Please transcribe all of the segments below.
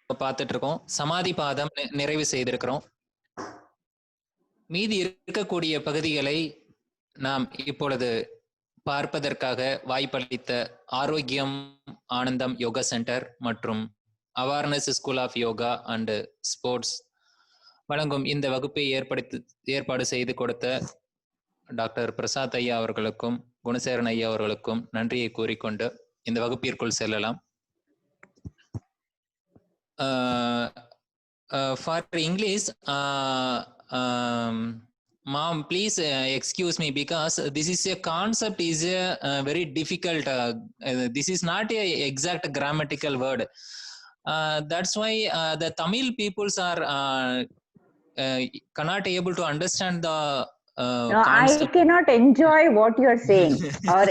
பார்த்துட்டு இருக்கோம். சமாதி பாதம் நிறைவு செய்திருக்கிறோம். மீதி இருக்கக்கூடிய பகுதிகளை நாம் இப்பொழுது பார்ப்பதற்காக வாய்ப்பளித்த ஆரோக்கியம் ஆனந்தம் யோகா சென்டர் மற்றும் awareness school of yoga and sports வழங்கும் இந்த வகுப்பை ஏற்பாடு செய்து கொடுத்த டாக்டர் பிரசாத் ஐயா அவர்களுக்கும் குணசேகரன் ஐயா அவர்களுக்கும் நன்றியை கூறிக்கொண்டு இந்த வகுப்பிற்குள் செல்லலாம். For English, mom, please excuse me because this is a concept is a very difficult. This is not a exact grammatical word. That's why the Tamil peoples are cannot able to understand the no, concept. I cannot enjoy what you are saying. Or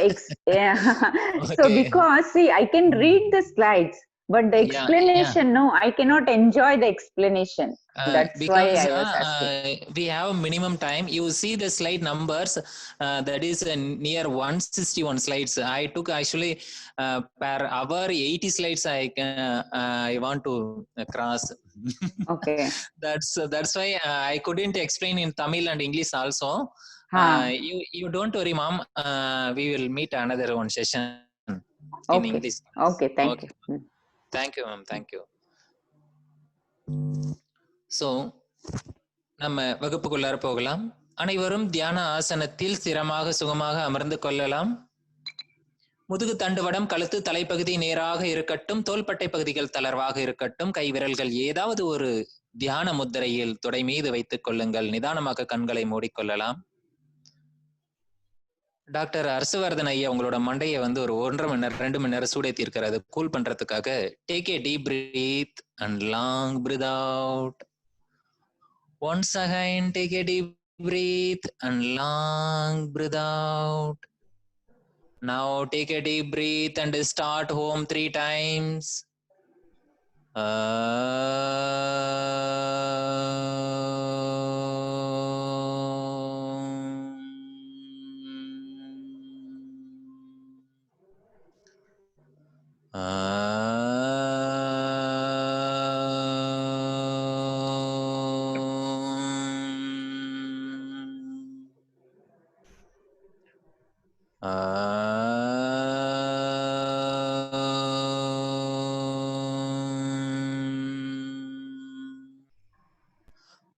so because see, I can read the slides, but the explanation, no, I cannot enjoy the explanation. That's why I was asking. We have minimum time. You see the slide numbers. That is near 161 slides. I took actually per hour 80 slides. I want to cross. Okay. That's why I couldn't explain in Tamil and English also. You don't worry, mom. We will meet another one session in English. Okay. Thank you. Thank you, ma'am. Thank you. So, நம்ம வகுப்புக்குள்ளார போகலாம். அனைவரும் தியான ஆசனத்தில் ஸ்திரமாக சுகமாக அமர்ந்து கொள்ளலாம். முதுகு தண்டுவடம், கழுத்து, தலைப்பகுதி நேராக இருக்கட்டும். தோள்பட்டை பகுதிகள் தளர்வாக இருக்கட்டும். கை விரல்கள் ஏதாவது ஒரு தியான முத்திரையில் தொடை மீது வைத்துக் கொள்ளுங்கள். நிதானமாக கண்களை மூடிக்கொள்ளலாம். டாக்டர் ஹர்ஷவர்தன் ஐயா உங்களோட மண்டையை வந்து ஒரு 1.5 மணி நேரம் 2 மணி நேரம் சூடேத்தி இருக்கிறது கூல் பண்றதுக்காக take a deep breath and long breath out. Once again take a deep breath and long breath out. Now take a deep breath and start Om 3 times.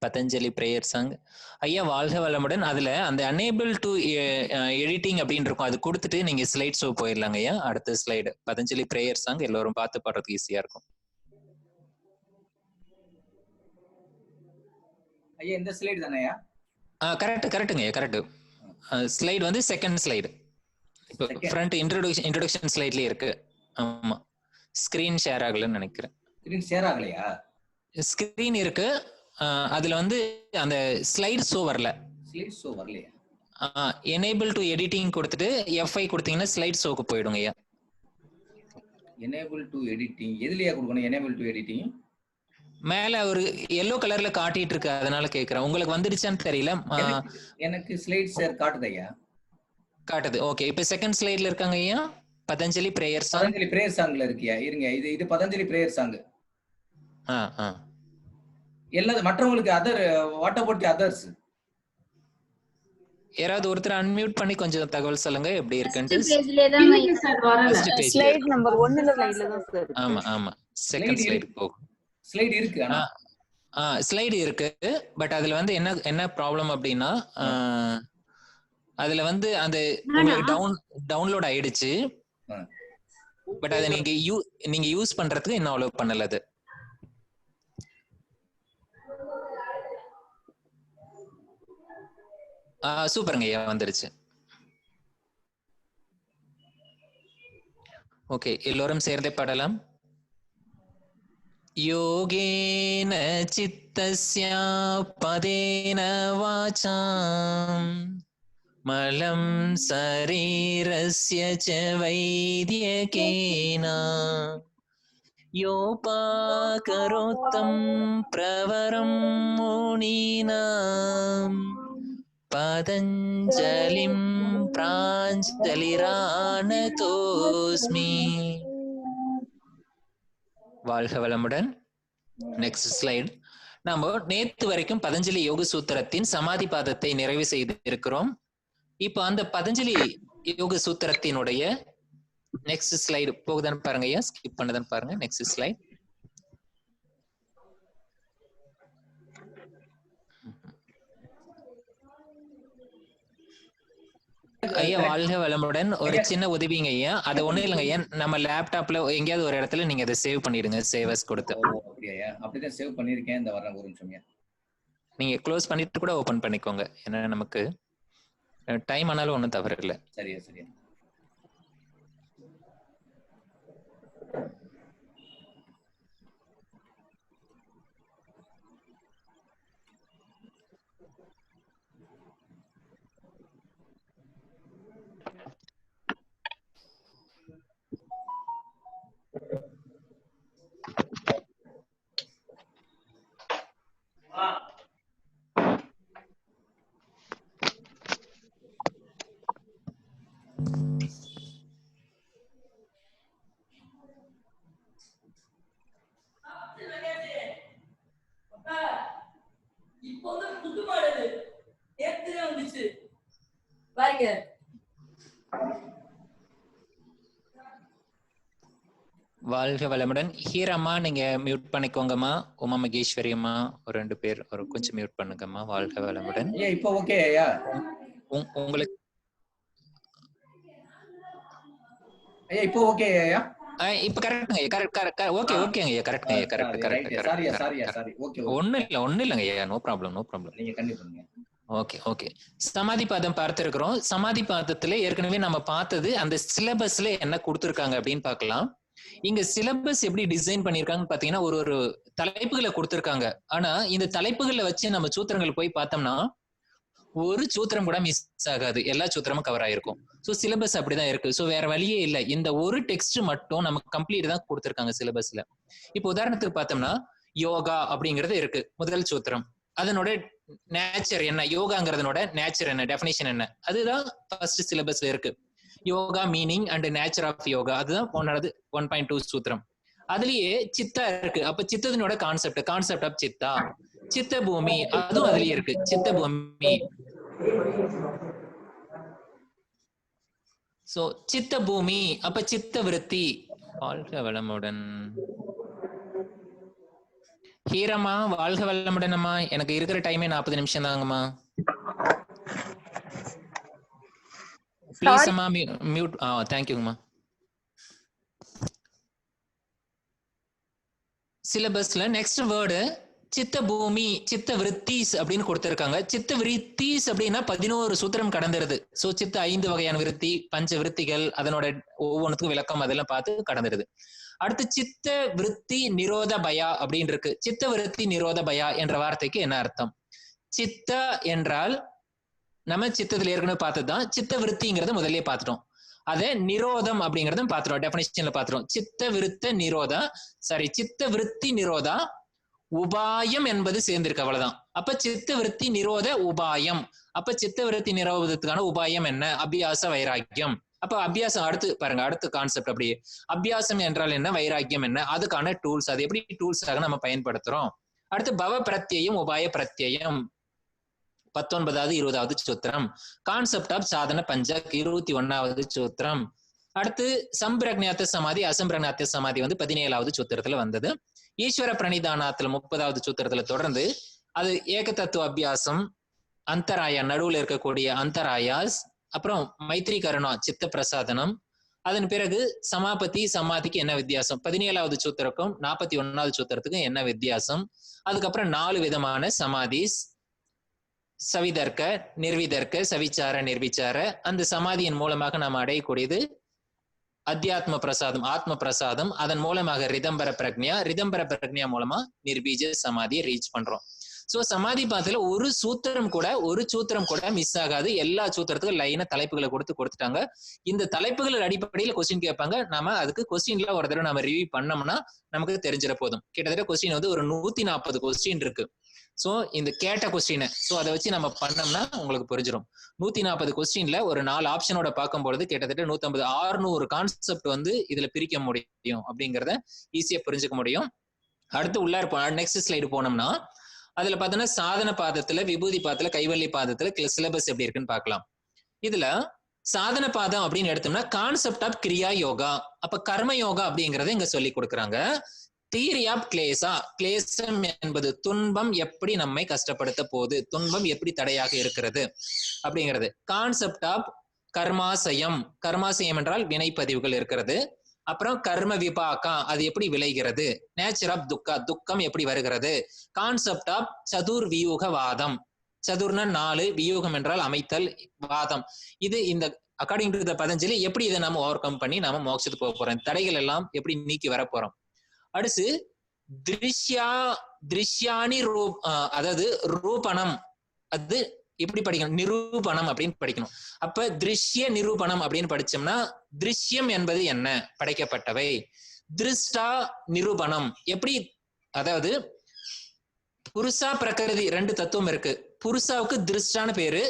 Patanjali prayer song. ஐயா வாழ்க வளமுடன். அதுல அந்த அனேபிள் டு எடிட்டிங் அப்படின்னு இருக்கும், அது கொடுத்துட்டு நீங்க ஸ்லைட் ஷோ போயிடலாங்க ஐயா. அடுத்த ஸ்லைடு பதஞ்சலி பிரேயர் சாங் எல்லாரும் பார்த்து பாடுறதுக்கு ஈஸியா இருக்கும். ஐயா இந்த ஸ்லைடு தானேயா? கரெக்ட்டுங்க ஐயா, கரெக்ட். ஸ்லைடு வந்து செகண்ட் ஸ்லைடு. இப்போ ஃப்ரண்ட் இன்ட்ரோடக்ஷன் ஸ்லைட்லயே இருக்கு. ஆமா, ஸ்கிரீன் ஷேர் ஆகலன்னு நினைக்கிறேன். ஸ்கிரீன் ஷேர் ஆகலையா? ஸ்கிரீன் இருக்கு, அதுல வந்து அந்த ஸ்லைட் ஷோ வரல. ஸ்லைட் ஷோ வரலையா? எனேபிள் டு எடிட்டிங் கொடுத்துட்டு F5 கொடுத்தீங்கன்னா ஸ்லைட் ஷோக்கு போய்டுங்க ஐயா. எனேபிள் டு எடிட்டிங் எதுலயா கொடுக்கணும்? எனேபிள் டு எடிட்டிங் மேல ஒரு yellow கலர்ல காட்டிட்டு இருக்கு, அதனால கேக்குறேன். உங்களுக்கு வந்துடுச்சான்னு தெரியல. எனக்கு ஸ்லைட் ஷேர் காட்டுது ஐயா. காட்டுது. ஓகே, இப்போ செகண்ட் ஸ்லைட்ல இருக்காங்க ஐயா. Patanjali prayer song. Patanjali prayer சாங்ல இருக்கியா? இருங்க, இது பதஞ்சலி பிரேயர் சாங். எல்லா மற்றவங்களுக்கு other what about the others? யாராவது ஒருத்தர் அன்மியூட் பண்ணி கொஞ்சம் தகவல் சொல்லுங்க எப்படி இருக்குன்னு. ஸ்லைட் நம்பர் 1ல ஸ்லைட்ல தான் சார். ஆமா செகண்ட் ஸ்லைட் போகும். ஸ்லைட் இருக்கு, ஆனா ஸ்லைடு இருக்கு, பட் அதுல வந்து என்ன ப்ராப்ளம் அப்படின்னா அதுல வந்து அந்த உங்களுக்கு டவுன்லோட் ஆயிடுச்சு, பட் அதை நீங்க யூஸ் பண்றதுக்கு இன்னும் அலோவ் பண்ணல. அது சூப்பருங்க ஐயா, வந்துருச்சு. ஓகே, எல்லோரும் சேர்ந்தே பாடலாம். யோகேன சித்தஸ்ய பதேன வாசாம் மலம் சரீரஸ்ய ச வைத்யகேன யோபாகரோத்தம் பிரவரம் முனீனாம் பதஞ்சலிம் பிராஞ்சலிரானதோஸ்மி. வாழ்க வளமுடன். Next slide. நாம நேத்து வரைக்கும் பதஞ்சலி யோக சூத்திரத்தின் சமாதி பாதத்தை நிறைவு செய்து இருக்கிறோம். இப்போ அந்த பதஞ்சலி யோக சூத்திரத்தினுடைய நெக்ஸ்ட் ஸ்லைடு போகுதான்னு பாருங்க ஐயா, ஸ்கிப் பண்ணதான்னு பாருங்க. Next slide. ஐயா வாழ்க வளமுடன். ஒரு சின்ன உதவிங்க ஐயா, அது ஒண்ணும் இல்லைங்க ஐயா, நம்ம லேப்டாப்ல எங்கேயாவது ஒரு இடத்துல நீங்க அதை சேவ் பண்ணிடுங்க, சேவஸ் கொடுத்து. அப்படியா? அப்படிதான் சேவ் பண்ணிருக்கேன். இந்த வரேன் ஒரு நிமிஷம். நீங்க க்ளோஸ் பண்ணிட்டு கூட ஓபன் பண்ணிக்கோங்க, ஏன்னா நமக்கு டைம் ஆனாலும் ஒன்றும் தவறு இல்லை. சரியா சரியா. வாழ்க வளமுடன். ஹீரம்மா நீங்க மியூட் பண்ணிக்கோங்கம்மா. உமா மகேஸ்வரி அம்மா ஒரு 2 பேர் ஒரு கொஞ்சம் மியூட் பண்ணுங்கம்மா. வாழ்க வளமுடன். இப்போ ஓகே ஐயா? உங்களுக்கு ஐயா இப்போ ஓகே ஐயா? இப்ப கரெக்ட்ங்க ஐயா, கரெக்ட் ஓகே ஓகேங்க ஐயா, கரெக்ட்ங்க ஐயா, கரெக்ட். Sorry okay. ஒண்ணும் இல்லங்க ஐயா, நோ ப்ராப்ளம். நீங்க கண்டிப்பா பண்ணுங்க. ஓகே. சமாதி பாதம் பார்த்திருக்கிறோம். சமாதி பாதத்துல ஏற்கனவே நம்ம பார்த்தது அந்த சிலபஸ்ல என்ன கொடுத்திருக்காங்க அப்படின்னு பார்க்கலாம். இங்க சிலபஸ் எப்படி டிசைன் பண்ணிருக்காங்கன்னு பாத்தீங்கன்னா ஒரு தலைப்புகளை கொடுத்திருக்காங்க. ஆனா இந்த தலைப்புகளை வச்சு நம்ம சூத்திரங்கள் போய் பார்த்தோம்னா ஒரு சூத்திரம் கூட மிஸ் ஆகாது, எல்லா சூத்திரமும் கவர் ஆயிருக்கும். சோ சிலபஸ் அப்படிதான் இருக்கு. சோ வேற வழியே இல்லை, இந்த ஒரு டெக்ஸ்ட் மட்டும் நமக்கு கம்ப்ளீட் தான் கொடுத்திருக்காங்க சிலபஸ்ல. இப்போ உதாரணத்துக்கு பார்த்தோம்னா யோகா அப்படிங்கிறது இருக்கு, முதல் சூத்திரம். அதனோட நேச்சர் என்ன, யோகாங்கிறதனோட நேச்சர் என்ன, டெஃபினேஷன் என்ன, அதுதான் ஃபர்ஸ்ட் சிலபஸ்ல இருக்கு. Yoga meaning and nature of yoga, அதுதான் 1.2 சூத்திரம். அதுலயே சித்தா இருக்கு. அப்ப சித்தத்தினோட கான்செப்ட் ஆஃப் சித்தா, சித்த பூமி, அதுவும் அதுலயே இருக்கு, சித்த பூமி. சோ சித்த பூமி, அப்ப சித்த விருத்தி. வாழ்க வளமுடன். ஹீரம்மா வாழ்க வளமுடன் அம்மா. எனக்கு இருக்கிற டைமே 40 நிமிஷம் தாங்கம்மா. ப்ளீஸ் அம்மா மியூட். தேங்க்யூங்கம்மா. சிலபஸ்ல நெக்ஸ்ட் வேர்டு சித்த பூமி, சித்த விருத்தீஸ் அப்படின்னு கொடுத்திருக்காங்க. சித்த விருத்தீஸ் அப்படின்னா 11 சூத்திரம் கடந்துருது. சோ சித்த 5 வகையான விருத்தி, பஞ்ச விருத்திகள், அதனோட ஒவ்வொன்றுக்கும் விளக்கம் அதெல்லாம் பார்த்து கடந்துருது. அடுத்து சித்த விருத்தி நிரோத பயா அப்படின்னு இருக்கு. சித்த விருத்தி நிரோத பயா என்ற வார்த்தைக்கு என்ன அர்த்தம்? சித்த என்றால் நம்ம சித்தத்துல ஏற்கனவே பார்த்ததுதான். சித்த விருத்திங்கிறத முதல்ல பார்த்துட்டோம். அதே நிரோதம் அப்படிங்கறதும் பார்த்துட்டோம், டெஃபினிஷன்ல பார்த்துட்டோம். சித்த விருத்த நிரோதா, சித்த விருத்தி நிரோதா உபாயம் என்பது சேர்ந்திருக்கு, அவ்வளவுதான். அப்ப சித்த விருத்தி நிரோத உபாயம். அப்ப சித்த விருத்தி நிரோதத்துக்கான உபாயம் என்ன? அபியாச வைராக்கியம். அப்ப அபியாசம் அடுத்து பாருங்க, அடுத்த கான்செப்ட் அப்படியே. அபியாசம் என்றால் என்ன, வைராக்கியம் என்ன, அதுக்கான டூல்ஸ், அது எப்படி டூல்ஸாக நம்ம பயன்படுத்துறோம். அடுத்து பவ பிரத்யம் உபாய பிரத்யம் 19வது 20வது சூத்திரம். கான்செப்ட் ஆஃப் சாதன பஞ்சக் 21வது சூத்திரம். அடுத்து சம்பிரக்ஞாத்த சமாதி அசம்பிரக்ஞாத்த சமாதி 17வது சூத்திரத்துல வந்தது. ஈஸ்வர பிரணிதானத்துல 30வது சூத்திரத்துல தொடர்ந்து அது ஏக தத்துவ அபியாசம், அந்தராயா நடுவுல இருக்கக்கூடிய அந்தராயாஸ், அப்புறம் மைத்ரி கருணா சித்த பிரசாதனம். அதன் பிறகு சமாபதி சமாதிக்கு என்ன வித்தியாசம், 17வது சூத்திரக்கும் 41வது சூத்திரத்துக்கும் என்ன வித்தியாசம். அதுக்கப்புறம் 4 விதமான சமாதிஸ், சவிதர்க்க, நிர்விதர்க்க, சவிச்சார, நிர்விச்சார. அந்த சமாதியின் மூலமாக நாம் அடையக்கூடியது அத்தியாத்ம பிரசாதம், ஆத்ம பிரசாதம். அதன் மூலமாக ரிதம்பர பிரக்ஞா, ரிதம்பர பிரக்ஞா மூலமா நிர்பீஜ சமாதியை ரீச் பண்றோம். சோ சமாதி பாத்துல ஒரு சூத்திரம் கூட மிஸ் ஆகாது. எல்லா சூத்திரத்துக்கும் லைனா தலைப்புகளை கொடுத்துட்டாங்க. இந்த தலைப்புகள் அடிப்படையில் கொஸ்டின் கேட்பாங்க. நாம அதுக்கு கொஸ்டின்ல ஒரு தடவை நம்ம ரிவ்யூ பண்ணோம்னா நமக்கு தெரிஞ்சிட போதும். கிட்டத்தட்ட கொஸ்டின் ஒரு 140 கொஸ்டின் இருக்கு. சோ இந்த கேட்ட கொஸ்டின், சோ அதை வச்சு நம்ம பண்ணோம்னா உங்களுக்கு புரிஞ்சிடும். 140 கொஸ்டின்ல ஒரு 4 ஆப்ஷனோட பார்க்கும்பொழுது கிட்டத்தட்ட 150 600 கான்செப்ட் இதுல பிரிக்க முடியும் அப்படிங்கறத ஈஸியா புரிஞ்சுக்க முடியும். அடுத்து உள்ள இருப்போம். நெக்ஸ்ட் ஸ்லைடு போனோம்னா அதுல பார்த்தோன்னா சாதன பாதத்துல, விபூதி பாதத்துல, கைவல்லிய பாதத்துல சிலபஸ் எப்படி இருக்குன்னு பார்க்கலாம். இதுல சாதன பாதம் அப்படின்னு எடுத்தோம்னா கான்செப்ட் ஆஃப் கிரியா யோகா. அப்ப கர்ம யோகா அப்படிங்கறத இங்க சொல்லி கொடுக்குறாங்க. தியரி ஆஃப் கிளேசா, கிளேசம் என்பது துன்பம் எப்படி நம்மை கஷ்டப்படுத்த போகுது, துன்பம் எப்படி தடையாக இருக்கிறது அப்படிங்கிறது. கான்செப்ட் ஆஃப் கர்மாசயம், கர்மாசயம் என்றால் வினைப்பதிவுகள் இருக்கிறது. அப்புறம் கர்ம விபாகா, அது எப்படி விளைகிறது. நேச்சர் ஆஃப் துக்கா, துக்கம் எப்படி வருகிறது. கான்செப்ட் ஆஃப் சதுர் வியூகவாதம், சதுர்னா 4, வியூகம் என்றால் அமைத்தல், வாதம் இது இந்த அக்கார்டிங் டு த பதஞ்சலி எப்படி இதை நம்ம ஓவர் கம் பண்ணி நாம மோட்சத்துக்கு போக போறோம், தடைகள் எல்லாம் எப்படி நீக்கி வர போறோம். அடுத்து திருஷ்யானி அதாவது ரூபணம், அது எப்படி படிக்கணும், நிரூபணம் அப்படின்னு படிக்கணும். அப்ப திருஷ்ய நிரூபணம் அப்படின்னு படிச்சோம்னா திருஷ்யம் என்பது என்ன, படைக்கப்பட்டவை. திருஷ்டா நிரூபணம் எப்படி, அதாவது புருஷா பிரகிருதி 2 தத்துவம் இருக்கு. புருஷாவுக்கு திருஷ்டான பேரு,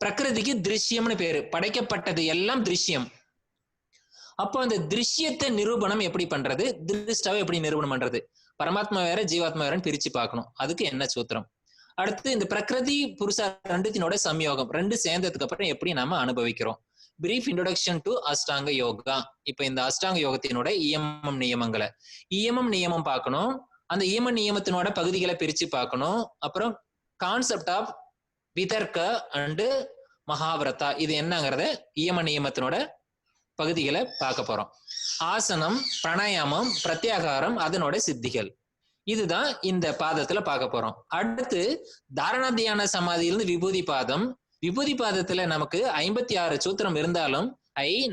பிரகிருதிக்கு திருஷ்யம்னு பேரு. படைக்கப்பட்டது எல்லாம் திருஷ்யம். அப்போ அந்த திருஷ்யத்தை நிரூபணம் எப்படி பண்றது, திருஷ்டாவை எப்படி நிரூபணம் பண்றது, பரமாத்மா வேற ஜீவாத்மா வேறன்னு பிரிச்சு பார்க்கணும். அதுக்கு என்ன சூத்திரம். அடுத்து இந்த பிரகிருதி புருஷா 2 சம்யோகம், 2 சேர்ந்ததுக்கு அப்புறம் எப்படி நாம அனுபவிக்கிறோம். பிரீஃப் இன்ட்ரோடக்ஷன் டு அஷ்டாங்க யோகா. இப்ப இந்த அஷ்டாங்க யோகத்தினோட இயமம் நியமங்களை, நியமம் பார்க்கணும். அந்த இயம நியமத்தினோட பகுதிகளை பிரிச்சு பார்க்கணும். அப்புறம் கான்செப்ட் ஆஃப் விதர்க்க அண்டு மகாவிரதா, இது என்னங்கிறத இயம நியமத்தினோட பகுதிகளை பார்க்க போறோம். ஆசனம், பிராணாயாமம், பிரத்யாகாரம், அதனோட சித்திகள், இதுதான் இந்த பாதத்துல பார்க்க போறோம். அடுத்து தாரணா தியான சமாதியிலிருந்து விபூதி பாதம். விபூதி பாதத்துல நமக்கு 56 சூத்திரம் இருந்தாலும்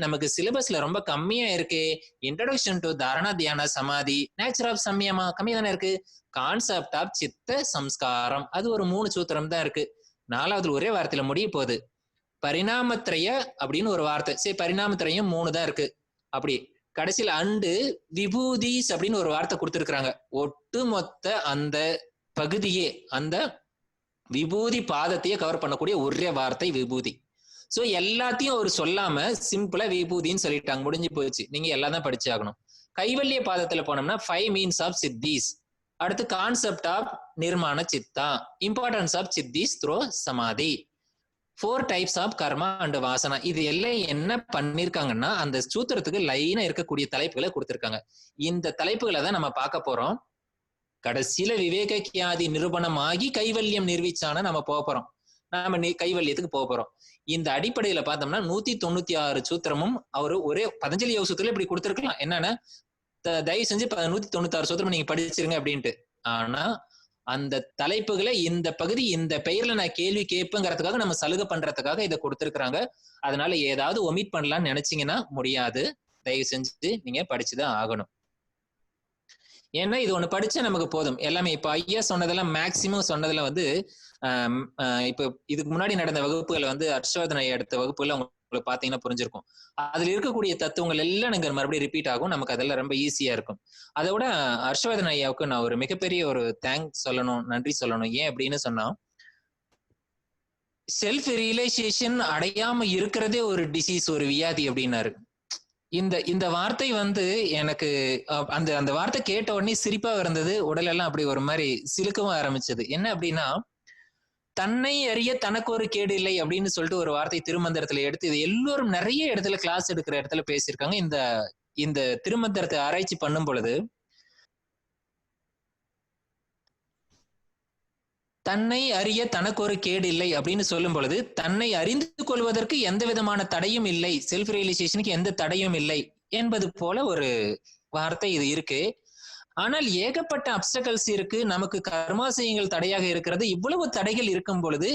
நமக்கு சிலபஸ்ல ரொம்ப கம்மியா இருக்கு. இன்ட்ரோடக்ஷன் டு தாரணா தியான சமாதி, நேச்சர் ஆஃப் சம்யமா கம்மியா தானே இருக்கு. கான்செப்ட் ஆஃப் சித்த சம்ஸ்காரம், அது ஒரு 3 சூத்திரம் தான் இருக்கு. 4வது ஒரே வார்த்தையில முடிய போகுது. பரிணாமத்திரைய அப்படின்னு ஒரு வார்த்தை, சரி பரிணாமத்திரையும் 3 தான் இருக்கு. அப்படி கடைசியில் அண்டு விபூதிஸ் அப்படின்னு ஒரு வார்த்தை கொடுத்துருக்காங்க. ஒட்டு மொத்த அந்த பகுதியே, அந்த விபூதி பாதத்தையே கவர் பண்ணக்கூடிய ஒரே வார்த்தை விபூதி. சோ எல்லாத்தையும் அவர் சொல்லாம சிம்பிளா விபூதின்னு சொல்லிட்டாங்க, முடிஞ்சு போச்சு. நீங்க எல்லாம் தான் படிச்சாகணும். கைவல்லிய பாதத்துல போனோம்னா 5 மீன்ஸ் ஆஃப் சித்திஸ். அடுத்து கான்செப்ட் ஆஃப் நிர்மாண சித்தா, இம்பார்ட்டன்ஸ் ஆஃப் சித்திஸ் through samadhi, 4 types of karma and வாசனா. இது எல்லாம் என்ன பண்ணிருக்காங்கன்னா அந்த சூத்திரத்துக்கு லைனா இருக்கக்கூடிய தலைப்புகளை கொடுத்திருக்காங்க. இந்த தலைப்புகளை தான் நம்ம பார்க்க போறோம். கடைசியில விவேக கியாதி நிரூபணமாகி கைவல்யம் நிர்வீச்சான நம்ம போக போறோம். நாம கைவல்யத்துக்கு போக போறோம். இந்த அடிப்படையில பார்த்தோம்னா 196 சூத்திரமும் அவரு ஒரே பதஞ்சலி யோக சூத்திரம் இப்படி கொடுத்திருக்கலாம். என்னன்னா தயவு செஞ்சு 196 சூத்திரம் நீங்க படிச்சிருங்க அப்படின்ட்டு. ஆனா அந்த தலைப்புகளை இந்த பகுதி இந்த பெயர்ல நான் கேள்வி கேட்பேங்கிறதுக்காக நம்ம சலுகை பண்றதுக்காக இதை கொடுத்திருக்கிறாங்க. அதனால ஏதாவது ஒமிட் பண்ணலாம்னு நினைச்சீங்கன்னா முடியாது. தயவு செஞ்சு நீங்க படிச்சுதான் ஆகணும். ஏன்னா இது ஒண்ணு படிச்சா நமக்கு போதும் எல்லாமே. இப்ப ஐயா சொன்னதெல்லாம் மேக்சிமம் சொன்னதுல இப்ப இதுக்கு முன்னாடி நடந்த வகுப்புகளை ஹர்ஷவர்தன் ஐயா எடுத்த வகுப்புல உங்களுக்கு பாத்தீங்கன்னா புரிஞ்சிருக்கும். அதுல இருக்கக்கூடிய தத்துவங்கள் எல்லாம் நீங்க மறுபடியும் ரிப்பீட் ஆகும். நமக்கு அதெல்லாம் ரொம்ப ஈஸியா இருக்கும். அதை விட ஹர்ஷவர்தன் ஐயாவுக்கு நான் ஒரு மிகப்பெரிய ஒரு தேங்க்ஸ் சொல்லணும், நன்றி சொல்லணும். ஏன் அப்படின்னு சொன்னா, செல்ஃப் ரியலைசேஷன் அடையாம இருக்கிறதே ஒரு டிசீஸ், ஒரு வியாதி அப்படின்னாரு. இந்த வார்த்தை எனக்கு அந்த வார்த்தை கேட்ட உடனே சிரிப்பா இருந்தது. உடல் எல்லாம் அப்படி ஒரு மாதிரி சிலுக்கவும் ஆரம்பிச்சது. என்ன அப்படின்னா, தன்னை அறிய தனக்கு ஒரு கேடு இல்லை அப்படின்னு சொல்லிட்டு ஒரு வார்த்தை திருமந்திரத்துல எடுத்து இது எல்லோரும் நிறைய இடத்துல கிளாஸ் எடுக்கிற இடத்துல பேசியிருக்காங்க. இந்த திருமந்திரத்தை ஆராய்ச்சி பண்ணும் பொழுது தன்னை அறிய தனக்கு ஒரு கேடு இல்லை அப்படின்னு சொல்லும் பொழுது தன்னை அறிந்து கொள்வதற்கு எந்த விதமான தடையும் இல்லை, செல்ஃப் ரியலைசேஷனுக்கு எந்த தடையும் இல்லை என்பது போல ஒரு வார்த்தை இது இருக்கு. ஆனால் ஏகப்பட்ட அப்டக்கல்ஸ் இருக்கு. நமக்கு கர்மாசயங்கள் தடையாக இருக்கிறது. இவ்வளவு தடைகள் இருக்கும் பொழுது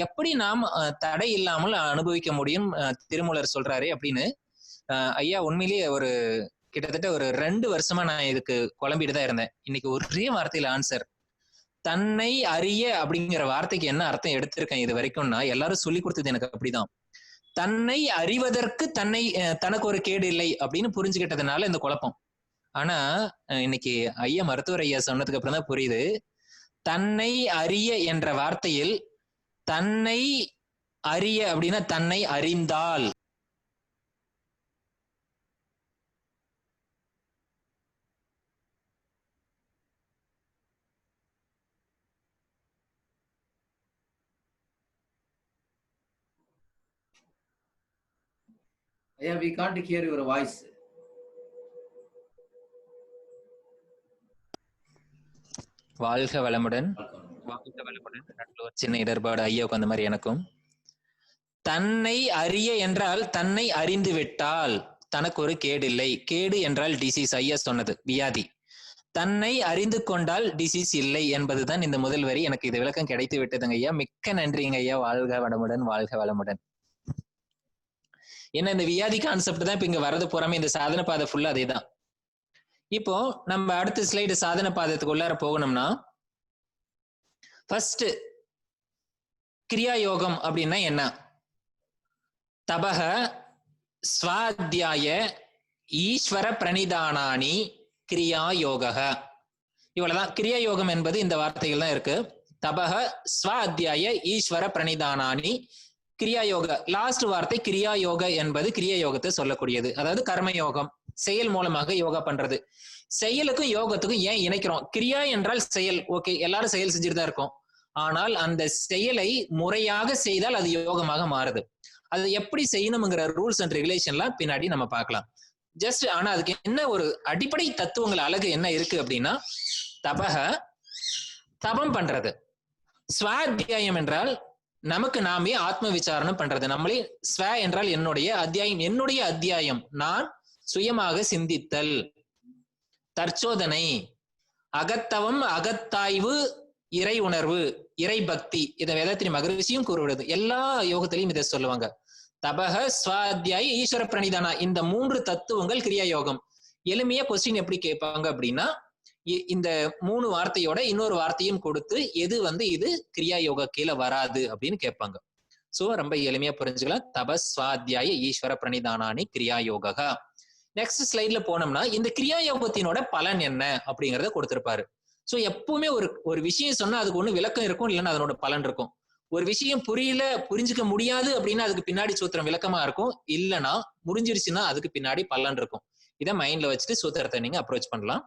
எப்படி நாம் தடை இல்லாமல் அனுபவிக்க முடியும் திருமூலர் சொல்றாரு அப்படின்னு ஐயா உண்மையிலேயே ஒரு கிட்டத்தட்ட ஒரு 2 வருஷமா நான் இதுக்கு குழம்பிட்டு தான் இருந்தேன். இன்னைக்கு ஒரே வார்த்தையில ஆன்சர். தன்னை அறிய அப்படிங்கிற வார்த்தைக்கு என்ன அர்த்தம் எடுத்திருக்கேன் இது வரைக்கும்னா, எல்லாரும் சொல்லி கொடுத்தது எனக்கு அப்படிதான். தன்னை அறிவதற்கு தனக்கு ஒரு கேடு இல்லை அப்படின்னு புரிஞ்சுக்கிட்டதுனால இந்த குழப்பம். ஆனா இன்னைக்கு ஐயா மருத்துவர் ஐயா சொன்னதுக்கு அப்புறம் தான் புரியுது. தன்னை அறிய என்ற வார்த்தையில் தன்னை அறிய அப்படின்னா தன்னை அறிந்தால், Yeah, we can't hear your voice. வாழ்க வளமுடன். வாழ்க வளமுடன். ஒரு சின்ன இடர்பாடு ஐயாவுக்கு அந்த மாதிரி எனக்கும். தன்னை அறிய என்றால் தன்னை அறிந்து விட்டால் தனக்கு ஒரு கேடு இல்லை. கேடு என்றால் டிசீஸ், ஐயா சொன்னது வியாதி. தன்னை அறிந்து கொண்டால் டிசீஸ் இல்லை என்பதுதான் இந்த முதல் வரி. எனக்கு இது விளக்கம் கிடைத்து விட்டதுங்க ஐயா. மிக்க நன்றிங்க ஐயா. வாழ்க வளமுடன், வாழ்க வளமுடன். என்ன இந்த வியாதி கான்செப்ட் தான் இப்ப இங்க வரது போறாம இந்த சாதன பாதை ஃபுல்லா அதே தான். இப்போ நம்ம அடுத்த ஸ்லைடு சாதன பாதத்துக்கு உள்ளார போகணும்னா, ஃபர்ஸ்ட் கிரியா யோகம் அப்படின்னா என்ன? தபக ஸ்வாத்தியாய ஈஸ்வர பிரணிதானானி கிரியா யோக. இவ்வளவுதான். கிரியா யோகம் என்பது இந்த வார்த்தைகள் தான் இருக்கு. தபக ஸ்வாத்தியாய ஈஸ்வர பிரணிதானானி கிரியா யோக. லாஸ்ட் வார்த்தை கிரியா யோக என்பது கிரியா யோகத்தை சொல்லக்கூடியது. அதாவது கர்ம யோகம், செயல் மூலமாக யோகா பண்றது. செயலுக்கும் யோகத்துக்கும் ஏன் இணைக்கிறோம்? கிரியா என்றால் செயல், ஓகே, எல்லாரும் செயல் செஞ்சுட்டு தான் இருக்கோம். ஆனால் அந்த செயலை முறையாக செய்தால் அது யோகமாக மாறுது. அது எப்படி செய்யணுங்கிற ரூல்ஸ் அண்ட் ரெகுலேஷன்லாம் பின்னாடி நம்ம பார்க்கலாம். ஜஸ்ட் ஆனா அதுக்கு என்ன ஒரு அடிப்படை தத்துவங்கள் அழகு என்ன இருக்கு அப்படின்னா, தபக தபம் பண்றது, ஸ்வாத்தியாயம் என்றால் நமக்கு நாமே ஆத்ம விசாரணம் பண்றது. நம்மளே ஸ்வ என்றால் என்னுடைய, அத்தியாயம் என்னுடைய அத்தியாயம், நான் சுயமாக சிந்தித்தல், தற்சோதனை, அகத்தவம், அகத்தாய்வு, இறை உணர்வு, இறை பக்தி. இதை வேதாத்திரி மகரிஷியும் கூறுவது. எல்லா யோகத்திலையும் இதை சொல்லுவாங்க. தபக ஸ்வாத்தியாய ஈஸ்வர பிரணிதானா, இந்த 3 தத்துவங்கள் கிரியா யோகம். எளிமையா கொஸ்டின் எப்படி கேட்பாங்க அப்படின்னா, இந்த 3 வார்த்தையோட இன்னொரு வார்த்தையும் கொடுத்து எது இது கிரியா யோக கீழே வராது அப்படின்னு கேட்பாங்க. சோ ரொம்ப எளிமையா புரிஞ்சுக்கலாம். தப ஸ்வாத்தியாய ஈஸ்வர பிரணிதானானி கிரியா யோகா. நெக்ஸ்ட் ஸ்லைட்ல போனோம்னா இந்த கிரியா யோகத்தினோட பலன் என்ன அப்படிங்கறத கொடுத்திருப்பாரு. சோ எப்பவுமே ஒரு விஷயம் சொன்னா அதுக்கு ஒண்ணு விளக்கம் இருக்கும், இல்லைன்னா அதனோட பலன் இருக்கும். ஒரு விஷயம் புரியல, புரிஞ்சுக்க முடியாது அப்படின்னா அதுக்கு பின்னாடி சூத்திரம் விளக்கமா இருக்கும், இல்லைன்னா முடிஞ்சிருச்சுன்னா அதுக்கு பின்னாடி பலன் இருக்கும். இதை மைண்ட்ல வச்சுட்டு சூத்திரத்தை நீங்க அப்ரோச் பண்ணலாம்.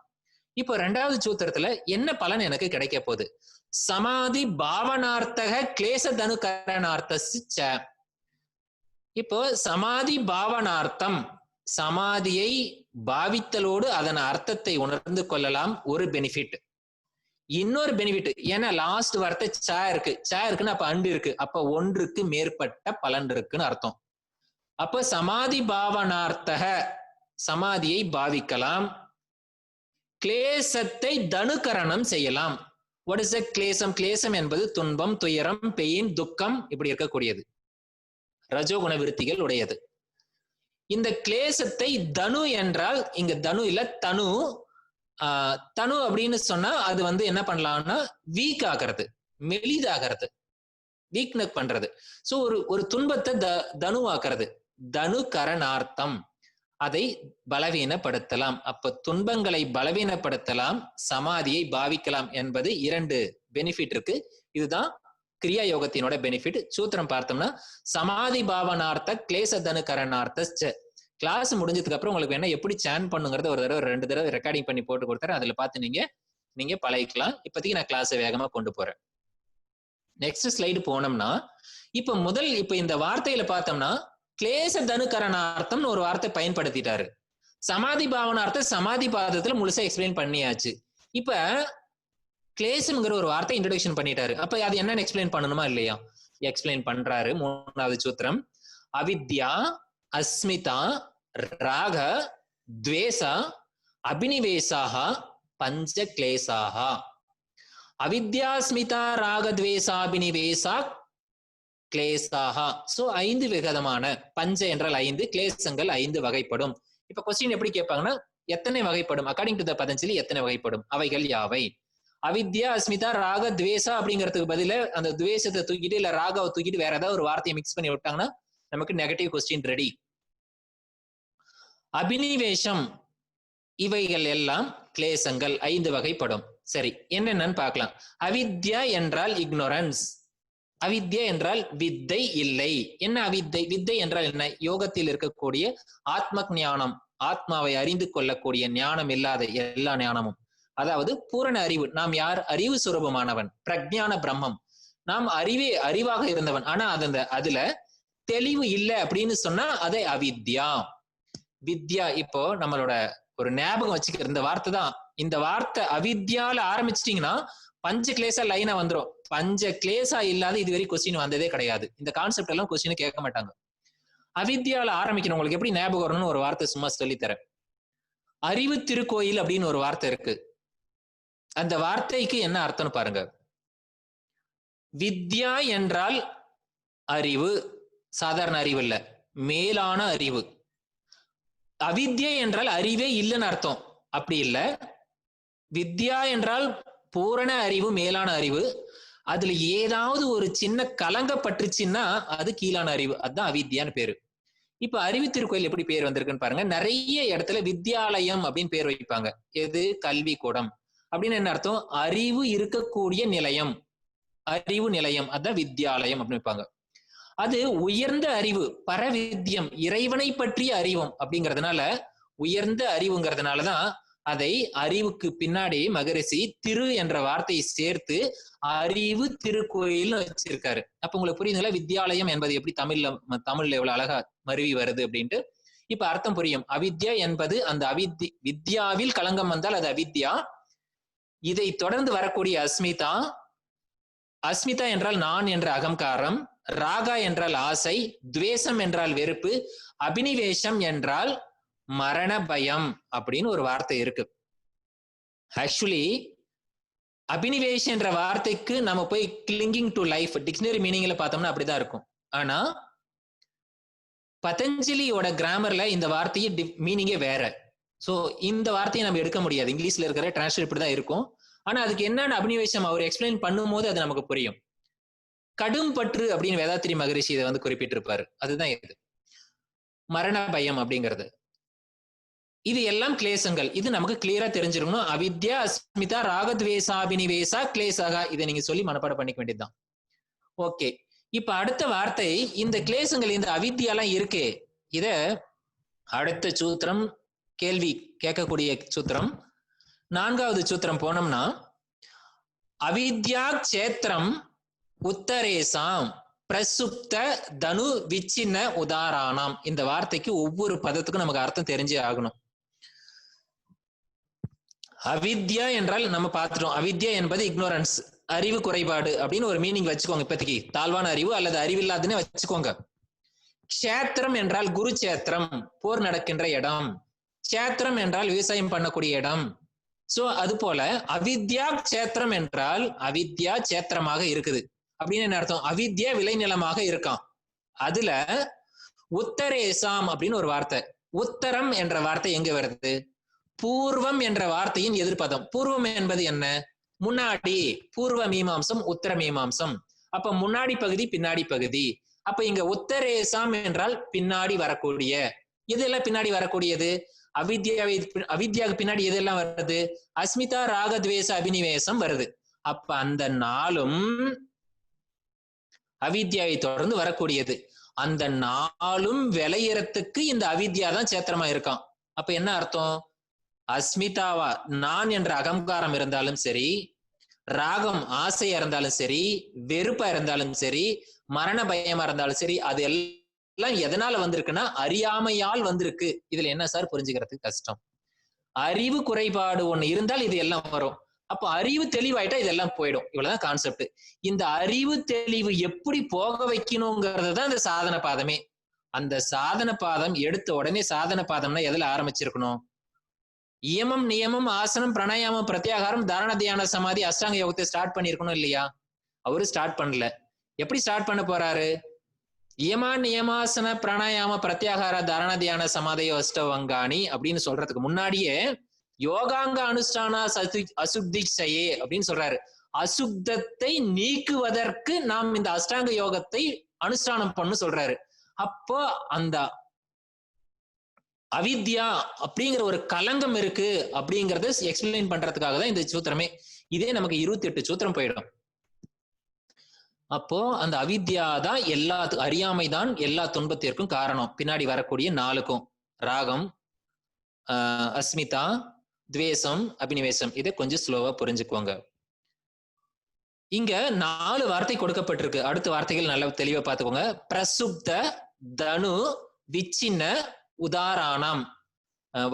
இப்போ 2வது சூத்திரத்துல என்ன பலன் எனக்கு கிடைக்க போகுது? சமாதி பாவனார்த்தக கிளேச தனுகரணார்த்த. இப்போ சமாதி பாவனார்த்தம், சமாதியை பாவித்தலோடு அதன் அர்த்தத்தை உணர்ந்து கொள்ளலாம், ஒரு பெனிஃபிட். இன்னொரு பெனிஃபிட், ஏன்னா லாஸ்ட் வார்த்தை ச இருக்கு, ச இருக்குன்னு அப்ப அண்டு இருக்கு, அப்ப ஒன்றுக்கு மேற்பட்ட பலன் இருக்குன்னு அர்த்தம். அப்ப சமாதி பாவனார்த்தக, சமாதியை பாவிக்கலாம், கிளேசத்தை தனுகரணம் செய்யலாம். What is the கிளேசம்? கிளேசம் என்பது துன்பம், துயரம், பெயின், துக்கம், இப்படி இருக்கக்கூடியது, ரஜோகுண விருத்திகள் உடையது. இந்த கிளேசத்தை தனு என்றால் இங்க தனு இல்ல தனு, தனு அப்படின்னு சொன்னா அது என்ன பண்ணலாம்னா வீக் ஆகிறது, மெலிதாகிறது, வீக்னஸ் பண்றது. சோ ஒரு துன்பத்தை தனுவாக்குறது, தனு கரணார்த்தம், அதை பலவீனப்படுத்தலாம். அப்ப துன்பங்களை பலவீனப்படுத்தலாம், சமாதியை பாவிக்கலாம் என்பது 2 பெனிஃபிட் இருக்கு. இதுதான் கிரியா யோகத்தினோட பெனிஃபிட். சூத்திரம் பார்த்தோம்னா சமாதி பாவனார்த்த கிளேச தனு கரணார்த்த. கிளாஸ் முடிஞ்சதுக்கு அப்புறம் உங்களுக்கு என்ன எப்படி சேன் பண்ணுங்கிறத ஒரு தடவை 2 தடவை ரெக்கார்டிங் பண்ணி போட்டு கொடுத்தாரு. அதுல பார்த்து நீங்க பழகிக்கலாம். இப்போதைக்கு நான் கிளாஸை வேகமா கொண்டு போறேன். நெக்ஸ்ட் ஸ்லைடு போனோம்னா இப்ப இந்த வார்த்தையில பார்த்தோம்னா கிளேச தனுகரணார்த்தம்னு ஒரு வார்த்தை பயன்படுத்திட்டாரு. சமாதி பாவனார்த்த சமாதி பாதத்துல முழுசா எக்ஸ்பிளைன் பண்ணியாச்சு. இப்ப கிளேசம்ங்கிற ஒரு வார்த்தை இன்ட்ரோடக்ஷன் பண்ணிட்டாரு. அப்ப அது என்னன்னு எக்ஸ்பிளைன் பண்ணணுமா இல்லையா? எக்ஸ்பிளைன் பண்றாரு. 3வது சூத்திரம், அவித்யா அஸ்மிதா ராக துவேஷ அபினிவேசாக பஞ்ச கிளேசாக. அவித்யாஸ்மிதா ராக துவேஷாபினிவேசா கிளேசாக. சோ 5 விதமான, பஞ்ச என்றால் 5, கிளேசங்கள் 5 வகைப்படும். இப்ப கொஸ்டின் எப்படி கேட்பாங்கன்னா எத்தனை வகைப்படும்? அக்கார்டிங் டு த பதஞ்சலி எத்தனை வகைப்படும்? அவைகள் யாவை? அவித்யா அஸ்மிதா ராக துவேஷா அப்படிங்கிறதுக்கு பதில அந்த துவேஷத்தை தூக்கிட்டு இல்ல ராகாவை தூக்கிட்டு வேற ஏதாவது ஒரு வார்த்தையை மிக்ஸ் பண்ணி விட்டாங்கன்னா நமக்கு நெகட்டிவ் கொஸ்டின் ரெடி. அபினிவேஷம், இவைகள் எல்லாம் கிளேசங்கள் 5 வகைப்படும். சரி, என்னென்னு பார்க்கலாம். அவித்யா என்றால் இக்னோரன்ஸ், அவித்யா என்றால் வித்தை இல்லை. என்ன அவித்தை? வித்தை என்றால் என்ன? யோகத்தில் இருக்கக்கூடிய ஆத்ம ஞானம், ஆத்மாவை அறிந்து கொள்ளக்கூடிய ஞானம் இல்லாத எல்லா ஞானமும், அதாவது பூரண அறிவு. நாம் யார்? அறிவு சுரூபமானவன், பிரக்ஞான பிரம்மம். நாம் அறிவாக இருந்தவன். ஆனா அதுல தெளிவு இல்லை அப்படின்னு சொன்னா அதை அவித்யா. வித்யா இப்போ நம்மளோட ஒரு ஞாபகம் வச்சுக்கிற இந்த வார்த்தை தான். இந்த வார்த்தை அவித்யால ஆரம்பிச்சிட்டீங்கன்னா பஞ்ச கிளேசா லைனா வந்துடும். பஞ்ச கிளேசா இல்லாத இதுவரை கொஸ்டின் வந்ததே கிடையாது. இந்த கான்செப்ட் எல்லாம் கொஸ்டின் கேட்க மாட்டாங்க. அவித்யால ஆரம்பிக்கணும். உங்களுக்கு எப்படி ஞாபகம் வரணும்னு ஒரு வார்த்தை சும்மா சொல்லித்தரேன். அறிவு திருக்கோயில் அப்படின்னு ஒரு வார்த்தை இருக்கு. அந்த வார்த்தைக்கு என்ன அர்த்தம்னு பாருங்க. வித்யா என்றால் அறிவு, சாதாரண அறிவு இல்ல, மேலான அறிவு. அவித்யா என்றால் அறிவே இல்லைன்னு அர்த்தம். அப்படி இல்லை. வித்யா என்றால் பூரண அறிவு, மேலான அறிவு. அதுல ஏதாவது ஒரு சின்ன கலங்கப்பட்டுச்சுன்னா அது கீழான அறிவு. அதுதான் அவித்யான்னு பேரு. இப்ப அறிவு திருக்கோயில் எப்படி பேர் வந்திருக்குன்னு பாருங்க. நிறைய இடத்துல வித்யாலயம் அப்படின்னு பேர் வைப்பாங்க. எது? கல்வி கூடம் அப்படின்னு என்ன அர்த்தம்? அறிவு இருக்கக்கூடிய நிலையம், அறிவு நிலையம், அதான் வித்யாலயம் அப்படின்னு வைப்பாங்க. அது உயர்ந்த அறிவு, பரவித்யம், இறைவனை பற்றிய அறிவும் அப்படிங்கிறதுனால, உயர்ந்த அறிவுங்கிறதுனாலதான் அதை அறிவுக்கு பின்னாடி மகரிஷி திரு என்ற வார்த்தையை சேர்த்து அறிவு திருக்கோயில் வச்சிருக்காரு. அப்ப உங்களுக்கு புரியுதுங்களா வித்யாலயம் என்பது எப்படி தமிழ்ல எவ்வளவு அழகா மருவி வருது அப்படின்ட்டு. இப்ப அர்த்தம் புரியும். அவித்யா என்பது அந்த வித்யாவில் களங்கம் வந்தால் அது அவித்யா. இதை தொடர்ந்து வரக்கூடிய அஸ்மிதா. அஸ்மிதா என்றால் நான் என்ற அகங்காரம், ராகா என்றால் ஆசை, துவேஷம் என்றால் வெறுப்பு, அபினிவேஷம் என்றால் மரண பயம் அப்படின்னு ஒரு வார்த்தை இருக்கு. ஆக்சுவலி அபினிவேஷ் என்ற வார்த்தைக்கு நம்ம போய் கிளிங்கிங் டு லைஃப் டிக்ஷனரி மீனிங்ல பார்த்தோம்னா அப்படிதான் இருக்கும். ஆனா பதஞ்சலியோட கிராமர்ல இந்த வார்த்தையை மீனிங்கே வேற. சோ இந்த வார்த்தையை நம்ம எடுக்க முடியாது. இங்கிலீஷ்ல இருக்கிற டிரான்ஸ்லேட் இப்படிதான் இருக்கும். ஆனா அதுக்கு என்னென்ன அபினிவேஷம் அவர் எக்ஸ்பிளைன் பண்ணும் போது அது நமக்கு புரியும். கடும் பற்று அப்படின்னு வேதாத்திரி மகரிஷி இதை வந்து குறிப்பிட்டிருப்பாரு. அதுதான் இது மரண பயம் அப்படிங்கிறது. இது எல்லாம் கிளேசங்கள். இது நமக்கு கிளியரா தெரிஞ்சிருக்கணும். அவித்யா, அஸ்மிதா, ராகத்வேசாபினிவேசா, கிளேசகா. இதை நீங்க சொல்லி மனப்பாடம் பண்ணிக்க வேண்டியதுதான். ஓகே, இப்ப அடுத்த வார்த்தை இந்த கிளேசங்கள், இந்த அவித்யாலாம் இருக்கே, இத அடுத்த சூத்திரம், கேள்வி கேட்கக்கூடிய சூத்திரம், 4வது சூத்திரம் போனோம்னா, அவித்யா கஷேத்திரம் உத்தரேசாம் பிரசுப்த தனு விச்சின்ன உதாரணம். இந்த வார்த்தைக்கு ஒவ்வொரு பதத்துக்கும் நமக்கு அர்த்தம் தெரிஞ்சே ஆகணும். அவித்யா என்றால் நம்ம பார்த்துட்டோம். அவித்யா என்பது இக்னோரன்ஸ், அறிவு குறைபாடு அப்படின்னு ஒரு மீனிங் வச்சுக்கோங்க. இப்போதைக்கு தாழ்வான அறிவு அல்லது அறிவில்லாதுன்னு வச்சுக்கோங்க. கஷேத்திரம் என்றால் குருச்சேத்திரம், போர் நடக்கின்ற இடம். கஷேத்திரம் என்றால் விவசாயம் பண்ணக்கூடிய இடம். சோ அது போல அவித்யா கஷேத்திரம் என்றால் அவித்யா சேத்திரமாக இருக்குது அப்படின்னு என்ன அர்த்தம்? அவித்யா விளைநிலமாக இருக்கான். அதுல உத்தரேசாம் அப்படின்னு ஒரு வார்த்தை. உத்தரம் என்ற வார்த்தை எங்க வருது? பூர்வம் என்ற வார்த்தையின் எதிர்ப்பதம். பூர்வம் என்பது என்ன? முன்னாடி. பூர்வ மீமாம்சம், உத்தர மீமாம்சம். அப்ப முன்னாடி பகுதி, பின்னாடி பகுதி. அப்ப இங்க உத்தரேசாம் என்றால் பின்னாடி வரக்கூடிய. இதெல்லாம் பின்னாடி வரக்கூடியது. அவித்யாவுக்கு பின்னாடி எதெல்லாம் வருது? அஸ்மிதா, ராகத்வேஷ, அபினிவேசம் வருது. அப்ப அந்த நாளும் அவித்யாவை தொடர்ந்து வரக்கூடியது. அந்த நாளும் விளையறதுக்கு இந்த அவித்யா தான் சேத்திரமா இருக்கான். அப்ப என்ன அர்த்தம்? அஸ்மிதாவா நான் என்ற அகங்காரம் இருந்தாலும் சரி, ராகம் ஆசையா இருந்தாலும் சரி, வெறுப்பா இருந்தாலும் சரி, மரண பயமா இருந்தாலும் சரி, அது எல்லாம் எதனால வந்திருக்குன்னா அறியாமையால் வந்திருக்கு. இதுல என்ன சார் புரிஞ்சுக்கிறதுக்கு கஷ்டம்? அறிவு குறைபாடு ஒண்ணு இருந்தால் இது எல்லாம் வரும். அப்ப அறிவு தெளிவாயிட்டா இதெல்லாம் போயிடும். இவ்வளவுதான் கான்செப்ட். இந்த அறிவு தெளிவு எப்படி போக வைக்கணுங்கிறது தான் இந்த சாதன பாதமே. அந்த சாதன பாதம் எடுத்த உடனே சாதன பாதம்னா எதுல ஆரம்பிச்சிருக்கணும்? இயமம், நியமம், ஆசனம், பிராணாயாமம், பிரத்யாகாரம், தாரண தியான சமாதி, அஷ்டாங்க யோகத்தை ஸ்டார்ட் பண்ணிருக்கணும் இல்லையா? அவரு ஸ்டார்ட் பண்ணல. எப்படி ஸ்டார்ட் பண்ண போறாரு? இயமா, நியமாசன, பிராணாயாம, பிரத்யாகார, தாரண தியான சமாதியோ அஷ்டவங்காணி அப்படின்னு சொல்றதுக்கு முன்னாடியே யோகாங்க அனுஷ்டானா அசுத்திக்ஷயே அப்படின்னு சொல்றாரு. அசுத்தத்தை நீக்குவதற்கு நாம் இந்த அஷ்டாங்க யோகத்தை அனுஷ்டானம் பண்ணு சொல்றாரு. அப்போ அந்த அவித்யா அப்படிங்கிற ஒரு கலங்கம் இருக்கு அப்படிங்கறத எக்ஸ்பிளைன் பண்றதுக்காக தான் இந்த சூத்திரமே. இதே நமக்கு 28 சூத்திரம் போயிடும். அப்போ அந்த அவித்யா தான் அறியாமை தான் எல்லா துன்பத்திற்கும் காரணம். பின்னாடி வரக்கூடிய 4க்கும் ராகம், அஸ்மிதா, துவேஷம், அபினிவேசம். இதை கொஞ்சம் ஸ்லோவா புரிஞ்சுக்குவாங்க. இங்க 4 வார்த்தை கொடுக்கப்பட்டிருக்கு. அடுத்த வார்த்தைகள் நல்லா தெளிவா பார்த்துக்கோங்க. பிரசுப்த, தனு, விச்சின்ன, உதாரணம்.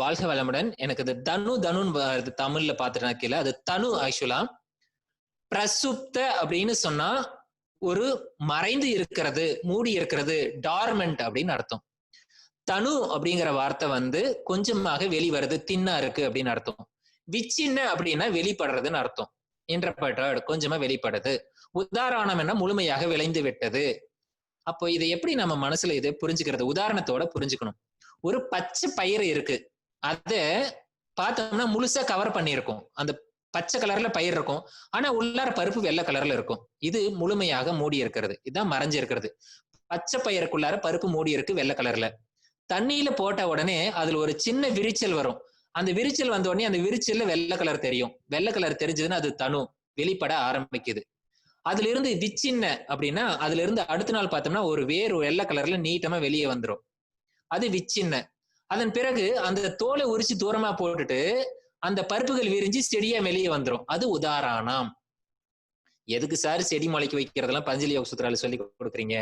வாழ்க வளமுடன். எனக்கு இது தனுன்னு தமிழ்ல பார்த்துட்டேன் கீழே. அது தனு ஆக்சுவலா. பிரசுப்த அப்படின்னு சொன்னா ஒரு மறைந்து இருக்கிறது, மூடி இருக்கிறது, டார்மெண்ட் அப்படின்னு அர்த்தம். தனு அப்படிங்கிற வார்த்தை வந்து கொஞ்சமாக வெளிவருது, தின்னா இருக்கு அப்படின்னு அர்த்தம். விச்சின்ன அப்படின்னா வெளிப்படுறதுன்னு அர்த்தம். இன்டர்பிரட்டட், கொஞ்சமா வெளிப்படுது. உதாரணம் என்ன, முழுமையாக விளைந்து விட்டது. அப்போ இதை எப்படி நம்ம மனசுல இதை புரிஞ்சுக்கிறது? உதாரணத்தோட புரிஞ்சுக்கணும். ஒரு பச்சை பயிறு இருக்கு, அத பார்த்தோம்னா முழுசா கவர் பண்ணியிருக்கும். அந்த பச்சை கலர்ல பயிர் இருக்கும், ஆனா உள்ளார பருப்பு வெள்ளை கலர்ல இருக்கும். இது முழுமையாக மூடி இருக்கிறது, இதுதான் மறைஞ்சு இருக்கிறது. பச்சை பயிறுக்குள்ளார பருப்பு மூடி இருக்கு வெள்ளை கலர்ல. தண்ணியில போட்ட உடனே அதுல ஒரு சின்ன விரிச்சல் வரும். அந்த விரிச்சல் வந்த உடனே அந்த விரிச்சல்ல வெள்ளை கலர் தெரியும். வெள்ளை கலர் தெரிஞ்சதுன்னா அது தனு, வெளிப்பட ஆரம்பிக்குது. அதுல இருந்து விச்சின்ன அப்படின்னா அதுல இருந்து அடுத்த நாள் பார்த்தோம்னா ஒரு வேறு வெள்ளை கலர்ல நீட்டமா வெளியே வந்துடும். அது விச்சின்ன. அதன் பிறகு அந்த தோலை உரிச்சு தூரமா போட்டுட்டு அந்த பருப்புகள் விரிஞ்சு செடியா வெளியே வந்துடும். அது உதாரணம். எதுக்கு சார் செடி முளைக்க வைக்கிறதெல்லாம் பஞ்சலி யோக சூத்திரால சொல்லி கொடுக்குறீங்க?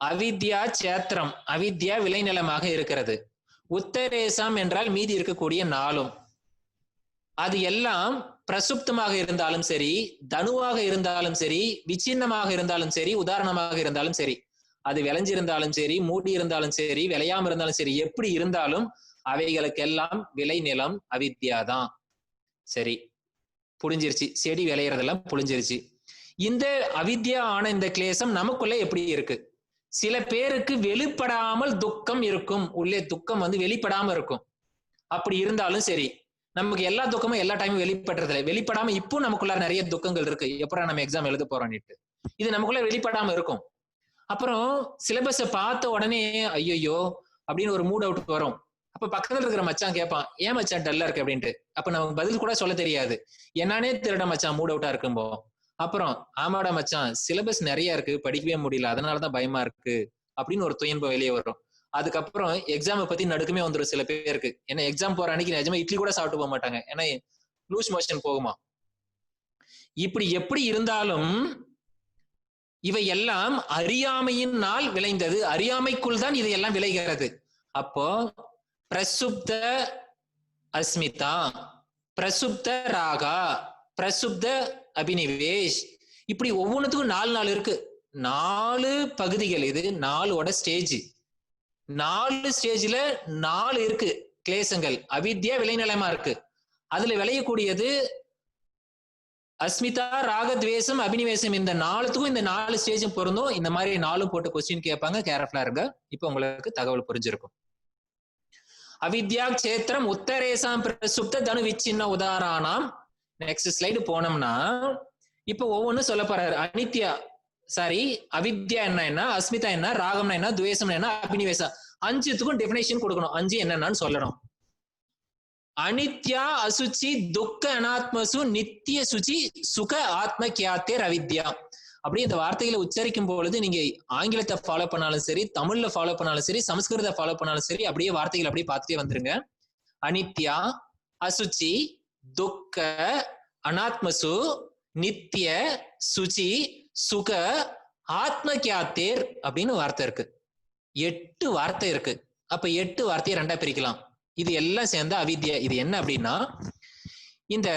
அவித்யா சேத்திரம், அவித்யா விளைநிலமாக இருக்கிறது. உத்தரேசம் என்றால் மீதி இருக்கக்கூடிய நாளும். அது எல்லாம் பிரசுப்தமாக இருந்தாலும் சரி, தனுவாக இருந்தாலும் சரி, விச்சின்னமாக இருந்தாலும் சரி, உதாரணமாக இருந்தாலும் சரி, அது விளைஞ்சிருந்தாலும் சரி, மூடி இருந்தாலும் சரி, விளையாம இருந்தாலும் சரி, எப்படி இருந்தாலும் அவைகளுக்கெல்லாம் விளைநிலம் அவித்யாதான். சரி, புரிஞ்சிருச்சு. செடி விளையறதெல்லாம் புரிஞ்சிருச்சு. இந்த அவித்யா ஆன இந்த கிளேசம் நமக்குள்ள எப்படி இருக்கு? சில பேருக்கு வெளிப்படாமல் துக்கம் இருக்கும். உள்ளே துக்கம் வந்து வெளிப்படாம இருக்கும். அப்படி இருந்தாலும் சரி, நமக்கு எல்லா துக்கமும் எல்லா டைமும் வெளிப்படுறது இல்லை. வெளிப்படாம இப்போ நமக்குள்ள நிறைய துக்கங்கள் இருக்கு. எப்பறம் நம்ம எக்ஸாம் எழுத போறோம்னுட்டு இது நமக்குள்ள வெளிப்படாம இருக்கும். அப்புறம் சிலபஸை பார்த்த உடனே ஐயோ அப்படின்னு ஒரு மூட் அவுட் வரும். அப்ப பக்கத்துல இருக்கிற மச்சான் கேட்பான், ஏன் மச்சான் டல்லா இருக்கு அப்படின்ட்டு. அப்ப நமக்கு பதில் கூட சொல்ல தெரியாது. என்னன்னே திருட மச்சான் மூட் அவுட்டா இருக்கும்போ. அப்புறம் ஆமாடா மச்சான், சிலபஸ் நிறைய இருக்கு, படிக்கவே முடியல, அதனாலதான் பயமா இருக்கு அப்படின்னு ஒரு துயன்பம் வெளியே வரும். அதுக்கப்புறம் எக்ஸாமை பத்தி நடுக்குமே வந்துடும் சில பேருக்கு. ஏன்னா எக்ஸாம் போற அன்னைக்கு நிஜமா இட்லி கூட சாப்பிட்டு போக மாட்டாங்க, ஏன்னா லூஸ் மோஷன் போகுமா. இப்படி எப்படி இருந்தாலும் இவை எல்லாம் அறியாமையினால் விளைந்தது. அறியாமைக்குள் தான் இதையெல்லாம் விளைகிறது. அப்போ பிரசுப்த அஸ்மிதா, பிரசுப்த ராகா, பிரசுப்த அபினிவேஷ், இப்படி ஒவ்வொன்றுத்துக்கும் 4 இருக்கு. 4 பகுதிகள். இது 4ஓட ஸ்டேஜ். 4 ஸ்டேஜ்ல 4 இருக்கு கிளேசங்கள். அவித்யா விளைநிலமா இருக்கு. அதுல விளையக்கூடியது அஸ்மிதா, ராகத்வேஷம், அபினிவேசம். இந்த 4த்துக்கும் இந்த 4 ஸ்டேஜும் பொருந்தும். இந்த மாதிரி 4 போட்டு கொஸ்டின் கேட்பாங்க. கேர்ஃபுல்லா இருங்க. இப்ப உங்களுக்கு தகவல் புரிஞ்சிருக்கும். அவித்யா சேத்திரம் உத்தரேசாம் பிரசுப்த தனு விச்சின்ன உதாரணம். நெக்ஸ்ட் ஸ்லைடு போனோம்னா இப்ப ஒவ்வொன்றும் சொல்ல போறாரு. அனித்யா சாரி அவித்யா என்ன, அஸ்மிதா என்ன, ராகம்னா என்ன, துவேஷம் என்ன, அபினிவேசம், 5த்துக்கும் டெபினேஷன் கொடுக்கணும். 5 என்னன்னு சொல்லணும். அனித்யா அசுச்சி துக்க அனாத்மசு நித்திய சுச்சி சுக ஆத்ம கியாத்தேர் அவித்யா. அப்படி இந்த வார்த்தைகளை உச்சரிக்கும் பொழுது நீங்க ஆங்கிலத்தை ஃபாலோ பண்ணாலும் சரி, தமிழ்ல ஃபாலோ பண்ணாலும் சரி, சமஸ்கிருதத்தை ஃபாலோ பண்ணாலும் சரி, அப்படியே வார்த்தைகள் அப்படியே பார்த்துட்டே வந்துருங்க. அனித்யா அசுச்சி துக்க அனாத்மசு நித்திய சுச்சி சுக ஆத்ம கியாத்தேர் அப்படின்னு வார்த்தை இருக்கு. 8 வார்த்தை இருக்கு. அப்ப 8 வார்த்தையை 2ஆ பிரிக்கலாம். இது எல்லாம் சேர்ந்த அவித்யா. இது என்ன அப்படின்னா, இந்த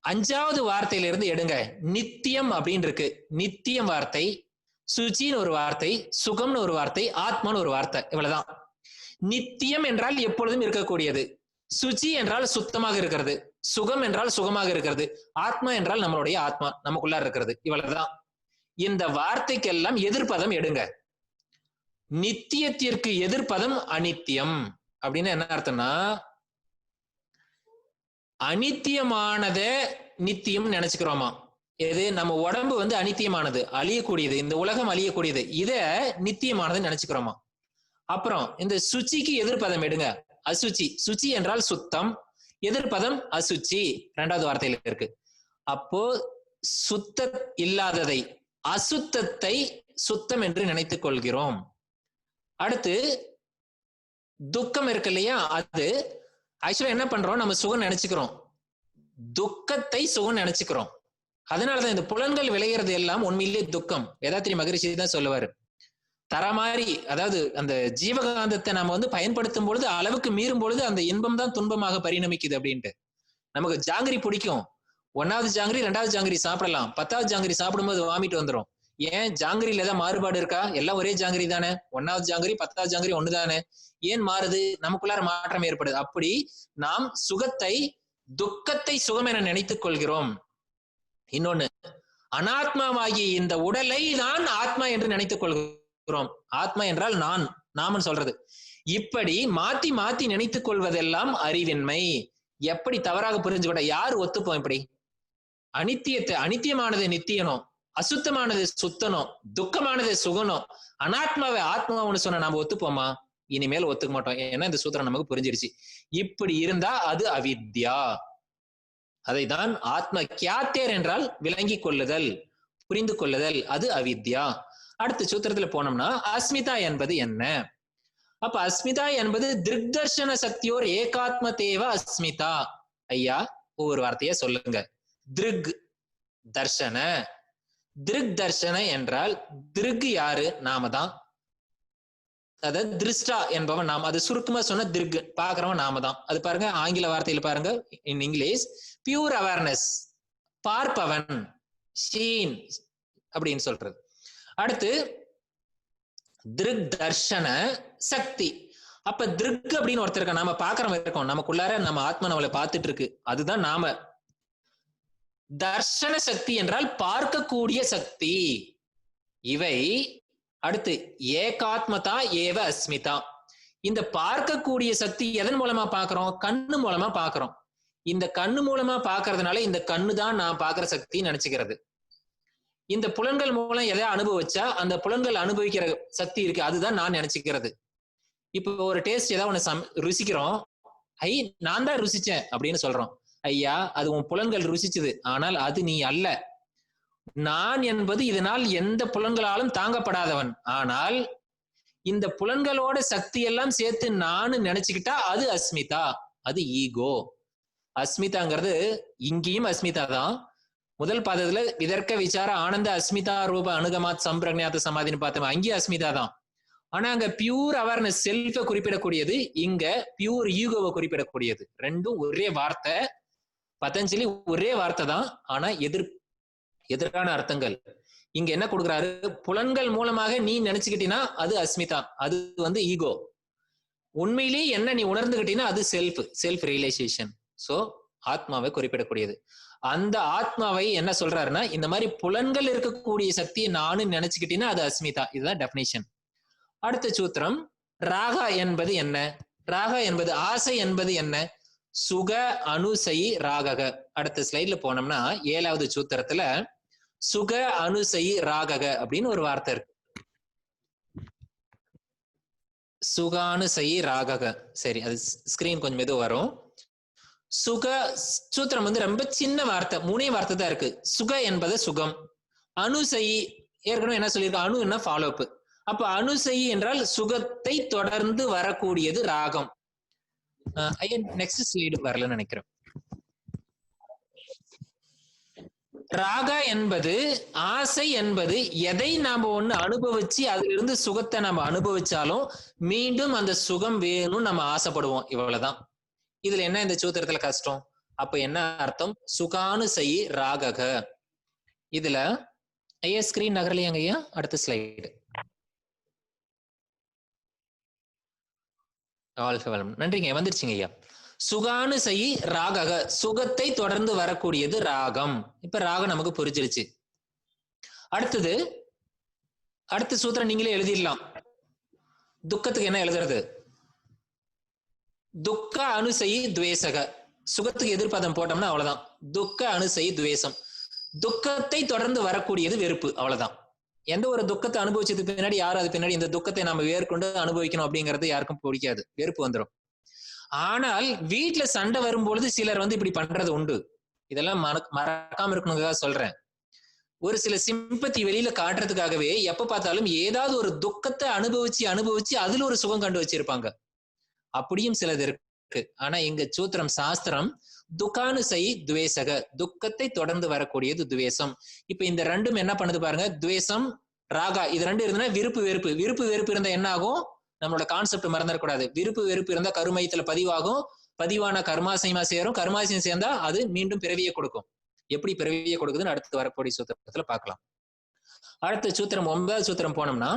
5வது வார்த்தையில இருந்து எடுங்க. நித்தியம் அப்படின்னு இருக்கு. நித்தியம் வார்த்தை, சுச்சின்னு ஒரு வார்த்தை, சுகம்னு ஒரு வார்த்தை, ஆத்மான்னு ஒரு வார்த்தை. இவ்வளவுதான். நித்தியம் என்றால் எப்பொழுதும் இருக்கக்கூடியது, சுச்சி என்றால் சுத்தமாக இருக்கிறது, சுகம் என்றால் சுகமாக இருக்கிறது, ஆத்மா என்றால் நம்மளுடைய ஆத்மா நமக்குள்ள இருக்கிறது. இவ்வளவுதான். இந்த வார்த்தைக்கெல்லாம் எதிர்ப்பதம் எடுங்க. நித்தியத்திற்கு எதிர்ப்பதம் அனித்தியம். அப்படின்னு என்ன அர்த்தம்னா, அனித்தியமானத நித்தியம் நினைச்சுக்கிறோமா. எது? நம்ம உடம்பு வந்து அனித்தியமானது, அழியக்கூடியது, இந்த உலகம் அழியக்கூடியது, இத நித்தியமானது நினைச்சுக்கிறோமா. அப்புறம் இந்த சுச்சிக்கு எதிர்ப்பதம் எடுங்க. அசுச்சி. சுச்சி என்றால் சுத்தம், எதிர்ப்பதம் அசுச்சி 2வது வார்த்தையில இருக்கு. அப்போ சுத்த இல்லாததை, அசுத்தத்தை சுத்தம் என்று நினைத்துக் கொள்கிறோம். அடுத்து துக்கம் இருக்கு இல்லையா, அது ஆக்சுவலா என்ன பண்றோம், நம்ம சுகம் நினைச்சுக்கிறோம், துக்கத்தை சுகம் நினைச்சுக்கிறோம். அதனாலதான் இந்த புலன்கள் விளையிறது எல்லாம் உண்மையிலே துக்கம். வேதாத்திரி மகரிஷி தான் சொல்லுவாரு, தர மாதிரி, அதாவது அந்த ஜீவகாந்தத்தை நாம பயன்படுத்தும் பொழுது அளவுக்கு மீறும் பொழுது அந்த இன்பம் தான் துன்பமாக பரிணமிக்குது அப்படின்ட்டு. நமக்கு ஜாங்கிரி பிடிக்கும், 1வது ஜாங்கிரி 2வது ஜாங்கிரி சாப்பிடலாம், 10வது ஜாங்கிரி சாப்பிடும்போது வாமிட் வந்துடும். ஏன்? ஜாங்கிரில ஏதாவது மாறுபாடு இருக்கா? எல்லாம் ஒரே ஜாங்கிரி தானே. 1வது ஜாங்கிரி 10வது ஜாங்கிரி ஒண்ணு தானே. ஏன் மாறுது? நமக்குள்ளார மாற்றம் ஏற்படுது. அப்படி நாம் சுகத்தை துக்கத்தை சுகம் என நினைத்துக் கொள்கிறோம். இன்னொன்னு, அனாத்மாவாகிய இந்த உடலை தான் ஆத்மா என்று நினைத்துக் கொள்கிறோம். ஆத்மா என்றால் நான், நாமன்னு சொல்றது. இப்படி மாத்தி மாத்தி நினைத்துக் கொள்வதெல்லாம் அறிவின்மை. எப்படி தவறாக புரிஞ்சுக்கூட? யாரு ஒத்துப்போம் இப்படி? அனித்தியத்தை, அனித்தியமானது நித்தியனோ, அசுத்தமானது சுத்தனோ, துக்கமானது சுகனோ, அனாத்மாவை ஆத்மாவுன்னு சொன்ன நாம ஒத்துப்போமா? இனிமேல் ஒத்துக்க மாட்டோம். ஏன்னா இந்த சூத்திரம் நமக்கு புரிஞ்சிருச்சு. இப்படி இருந்தா அது அவித்யா. அதைதான் ஆத்ம கியாத்தேர் என்றால் விளங்கி கொள்ளுதல், புரிந்து கொள்ளுதல், அது அவித்யா. அடுத்த சூத்திரத்துல போனோம்னா அஸ்மிதா என்பது என்ன? அப்ப அஸ்மிதா என்பது திருக்தர்ஷன சக்தியோர் ஏகாத்ம தேவ அஸ்மிதா. ஐயா ஒவ்வொரு வார்த்தையா சொல்லுங்க. திருக் தர்ஷன. திருக் தர்ஷன என்றால் திருக் யாரு? நாம தான். அதாவது திருஷ்டா என்பவன் நாம். அது சுருக்கமா சொன்ன திருக், பாக்குறவன் நாம தான். அது பாருங்க ஆங்கில வார்த்தையில பாருங்க, இன் இங்கிலீஷ் பியூர் அவேர்னஸ், பார்ப்பவன், ஷீன் அப்படின்னு சொல்றது. அடுத்து திருக் தர்ஷன சக்தி. அப்ப திருக் அப்படின்னு ஒருத்தர் இருக்க, நாம பாக்குறவன் இருக்கோம், நமக்குள்ளார நம்ம ஆத்மா நம்மளை பார்த்துட்டு இருக்கு, அதுதான் நாம. தர்ஷன சக்தி என்றால் பார்க்கக்கூடிய சக்தி. இவை அடுத்து ஏகாத்மதா ஏவ அஸ்மிதா. இந்த பார்க்கக்கூடிய சக்தி எதன் மூலமா பாக்குறோம்? கண்ணு மூலமா பாக்குறோம். இந்த கண்ணு மூலமா பாக்குறதுனால இந்த கண்ணு தான் நான் பாக்குற சக்தி நினைச்சுக்கிறது. இந்த புலன்கள் மூலம் எதை அனுபவிச்சா அந்த புலன்கள் அனுபவிக்கிற சக்தி இருக்கு, அதுதான் நான் நினைச்சுக்கிறது. இப்போ ஒரு டேஸ்ட் ஏதாவது ஒண்ணு ருசிக்கிறோம், ஐ நான் தான் ருசிச்சேன் அப்படின்னு சொல்றோம். ஐயா அது உன் புலன்கள் ருசிச்சது, ஆனால் அது நீ அல்ல. நான் என்பது இதனால் எந்த புலன்களாலும் தாங்கப்படாதவன். ஆனால் இந்த புலன்களோட சக்தி எல்லாம் சேர்த்து நான் நினைச்சுக்கிட்டா அது அஸ்மிதா, அது ஈகோ. அஸ்மிதாங்கிறது இங்கேயும் அஸ்மிதா தான். முதல் பாதத்துல விதர்க்க விசார ஆனந்த அஸ்மிதா ரூப அனுகமாத் சம்பிரஞாத சமாதின்னு பார்த்தோம், அங்கேயும் அஸ்மிதா தான். ஆனா அங்க பியூர் அவேர்னஸ் செல்ஃபை குறிப்பிடக்கூடியது, இங்க பியூர் ஈகோவை குறிப்பிடக்கூடியது. ரெண்டும் ஒரே வார்த்தை, பதஞ்சலி ஒரே வார்த்தை தான், ஆனா எதிரான அர்த்தங்கள். இங்க என்ன கொடுக்குறாரு? புலன்கள் மூலமாக நீ நினைச்சுக்கிட்டீன்னா அது அஸ்மிதா, அது ஈகோ. உண்மையிலேயே என்ன நீ உணர்ந்துகிட்டீங்கன்னா அது செல்ஃப் ரியலைசேஷன். சோ ஆத்மாவை குறிப்பிடக்கூடியது. அந்த ஆத்மாவை என்ன சொல்றாருன்னா, இந்த மாதிரி புலன்கள் இருக்கக்கூடிய சக்தியை நானும் நினைச்சுக்கிட்டீங்கன்னா அது அஸ்மிதா. இதுதான் டெபினிஷன். அடுத்த சூத்திரம், ராகா என்பது என்ன? ராகா என்பது ஆசை என்பது என்ன? சுக அனுசயி ராகக. அடுத்த ஸ்லைட்ல போனோம்னா 7வது சூத்திரத்துல சுக அனுசயி ராகக அப்படின்னு ஒரு வார்த்தை இருக்கு. சுகானுசயி ராகக. சரி, அது ஸ்கிரீன் கொஞ்சம் மெதுவா வரும். சுக சூத்திரம் ரொம்ப சின்ன வார்த்தை, 3 வார்த்தை தான் இருக்கு. சுக என்பது சுகம், அனுசயி ஏற்கனவே என்ன சொல்லியிருக்க, அணு என்ன ஃபாலோ அப். அப்ப அனுசயி என்றால் சுகத்தை தொடர்ந்து வரக்கூடியது ராகம். நெக்ஸ்ட் ஸ்லைடு வரலன்னு நினைக்கிறேன். ராகா என்பது ஆசை என்பது எதை நாம ஒண்ணு அனுபவிச்சு அதுல இருந்து சுகத்தை நம்ம அனுபவிச்சாலும் மீண்டும் அந்த சுகம் வேணும்னு நம்ம ஆசைப்படுவோம், இவ்வளவுதான். இதுல என்ன இந்த சூத்திரத்துல கஷ்டம்? அப்ப என்ன அர்த்தம்? சுகானுசயி ராகக. இதுல ஐயா ஸ்கிரீன் நகரலையாங்க ஐயா? அடுத்த ஸ்லைடு. நன்றிங்க, வந்துருச்சுங்க ஐயா. சுகானுசயி ராகக, சுகத்தை தொடர்ந்து வரக்கூடியது ராகம். இப்ப ராகம் நமக்கு புரிஞ்சிருச்சு. அடுத்த சூத்திரம் நீங்களே எழுதிடலாம். துக்கத்துக்கு என்ன எழுதுறது? துக்க அனுசயி துவேசக. சுகத்துக்கு எதிர்ப்பதம் போட்டோம்னா அவ்வளவுதான், துக்க அனுசயி துவேசம். துக்கத்தை தொடர்ந்து வரக்கூடியது வெறுப்பு, அவ்வளவுதான். எந்த ஒரு துக்கத்தை அனுபவிச்சதுக்கு பின்னாடி யாரும் அது பின்னாடி இந்த துக்கத்தை நம்ம வேர்கொண்டு அனுபவிக்கணும் அப்படிங்கிறது யாருக்கும் பிடிக்காது, வெறுப்பு வந்துடும். ஆனால் வீட்டுல சண்டை வரும்பொழுது சிலர் இப்படி பண்றது உண்டு. இதெல்லாம் மறக்காம இருக்கணுங்க சொல்றேன். ஒரு சில சிம்பத்தி வெளியில காட்டுறதுக்காகவே எப்ப பார்த்தாலும் ஏதாவது ஒரு துக்கத்தை அனுபவிச்சு அதுல ஒரு சுகம் கண்டு வச்சிருப்பாங்க. அப்படியும் சிலது இருக்கு. இருக்கு. ஆனா இங்க சூத்திரம் சாஸ்திரம் துக்கானு செய் துவேசக, துக்கத்தை தொடர்ந்து வரக்கூடியது துவேஷம். இப்ப இந்த ரெண்டும் என்ன பண்ணுது பாருங்க, துவேஷம் ராகா இது ரெண்டு இருந்தா விருப்பு வெறுப்பு, விருப்பு வெறுப்பு இருந்தா என்ன ஆகும், நம்மளோட கான்செப்ட் மறந்துடக்கூடாது. விருப்பு வெறுப்பு இருந்தா கருமையத்துல பதிவாகும், பதிவான கர்மாசயமா சேரும், கர்மாசயம் சேர்ந்தா அது மீண்டும் பிறவியை கொடுக்கும். எப்படி பிறவியை கொடுக்குதுன்னு அடுத்து வரக்கூடிய சூத்திரத்துல பார்க்கலாம். அடுத்த சூத்திரம் 9வது சூத்திரம் போனோம்னா,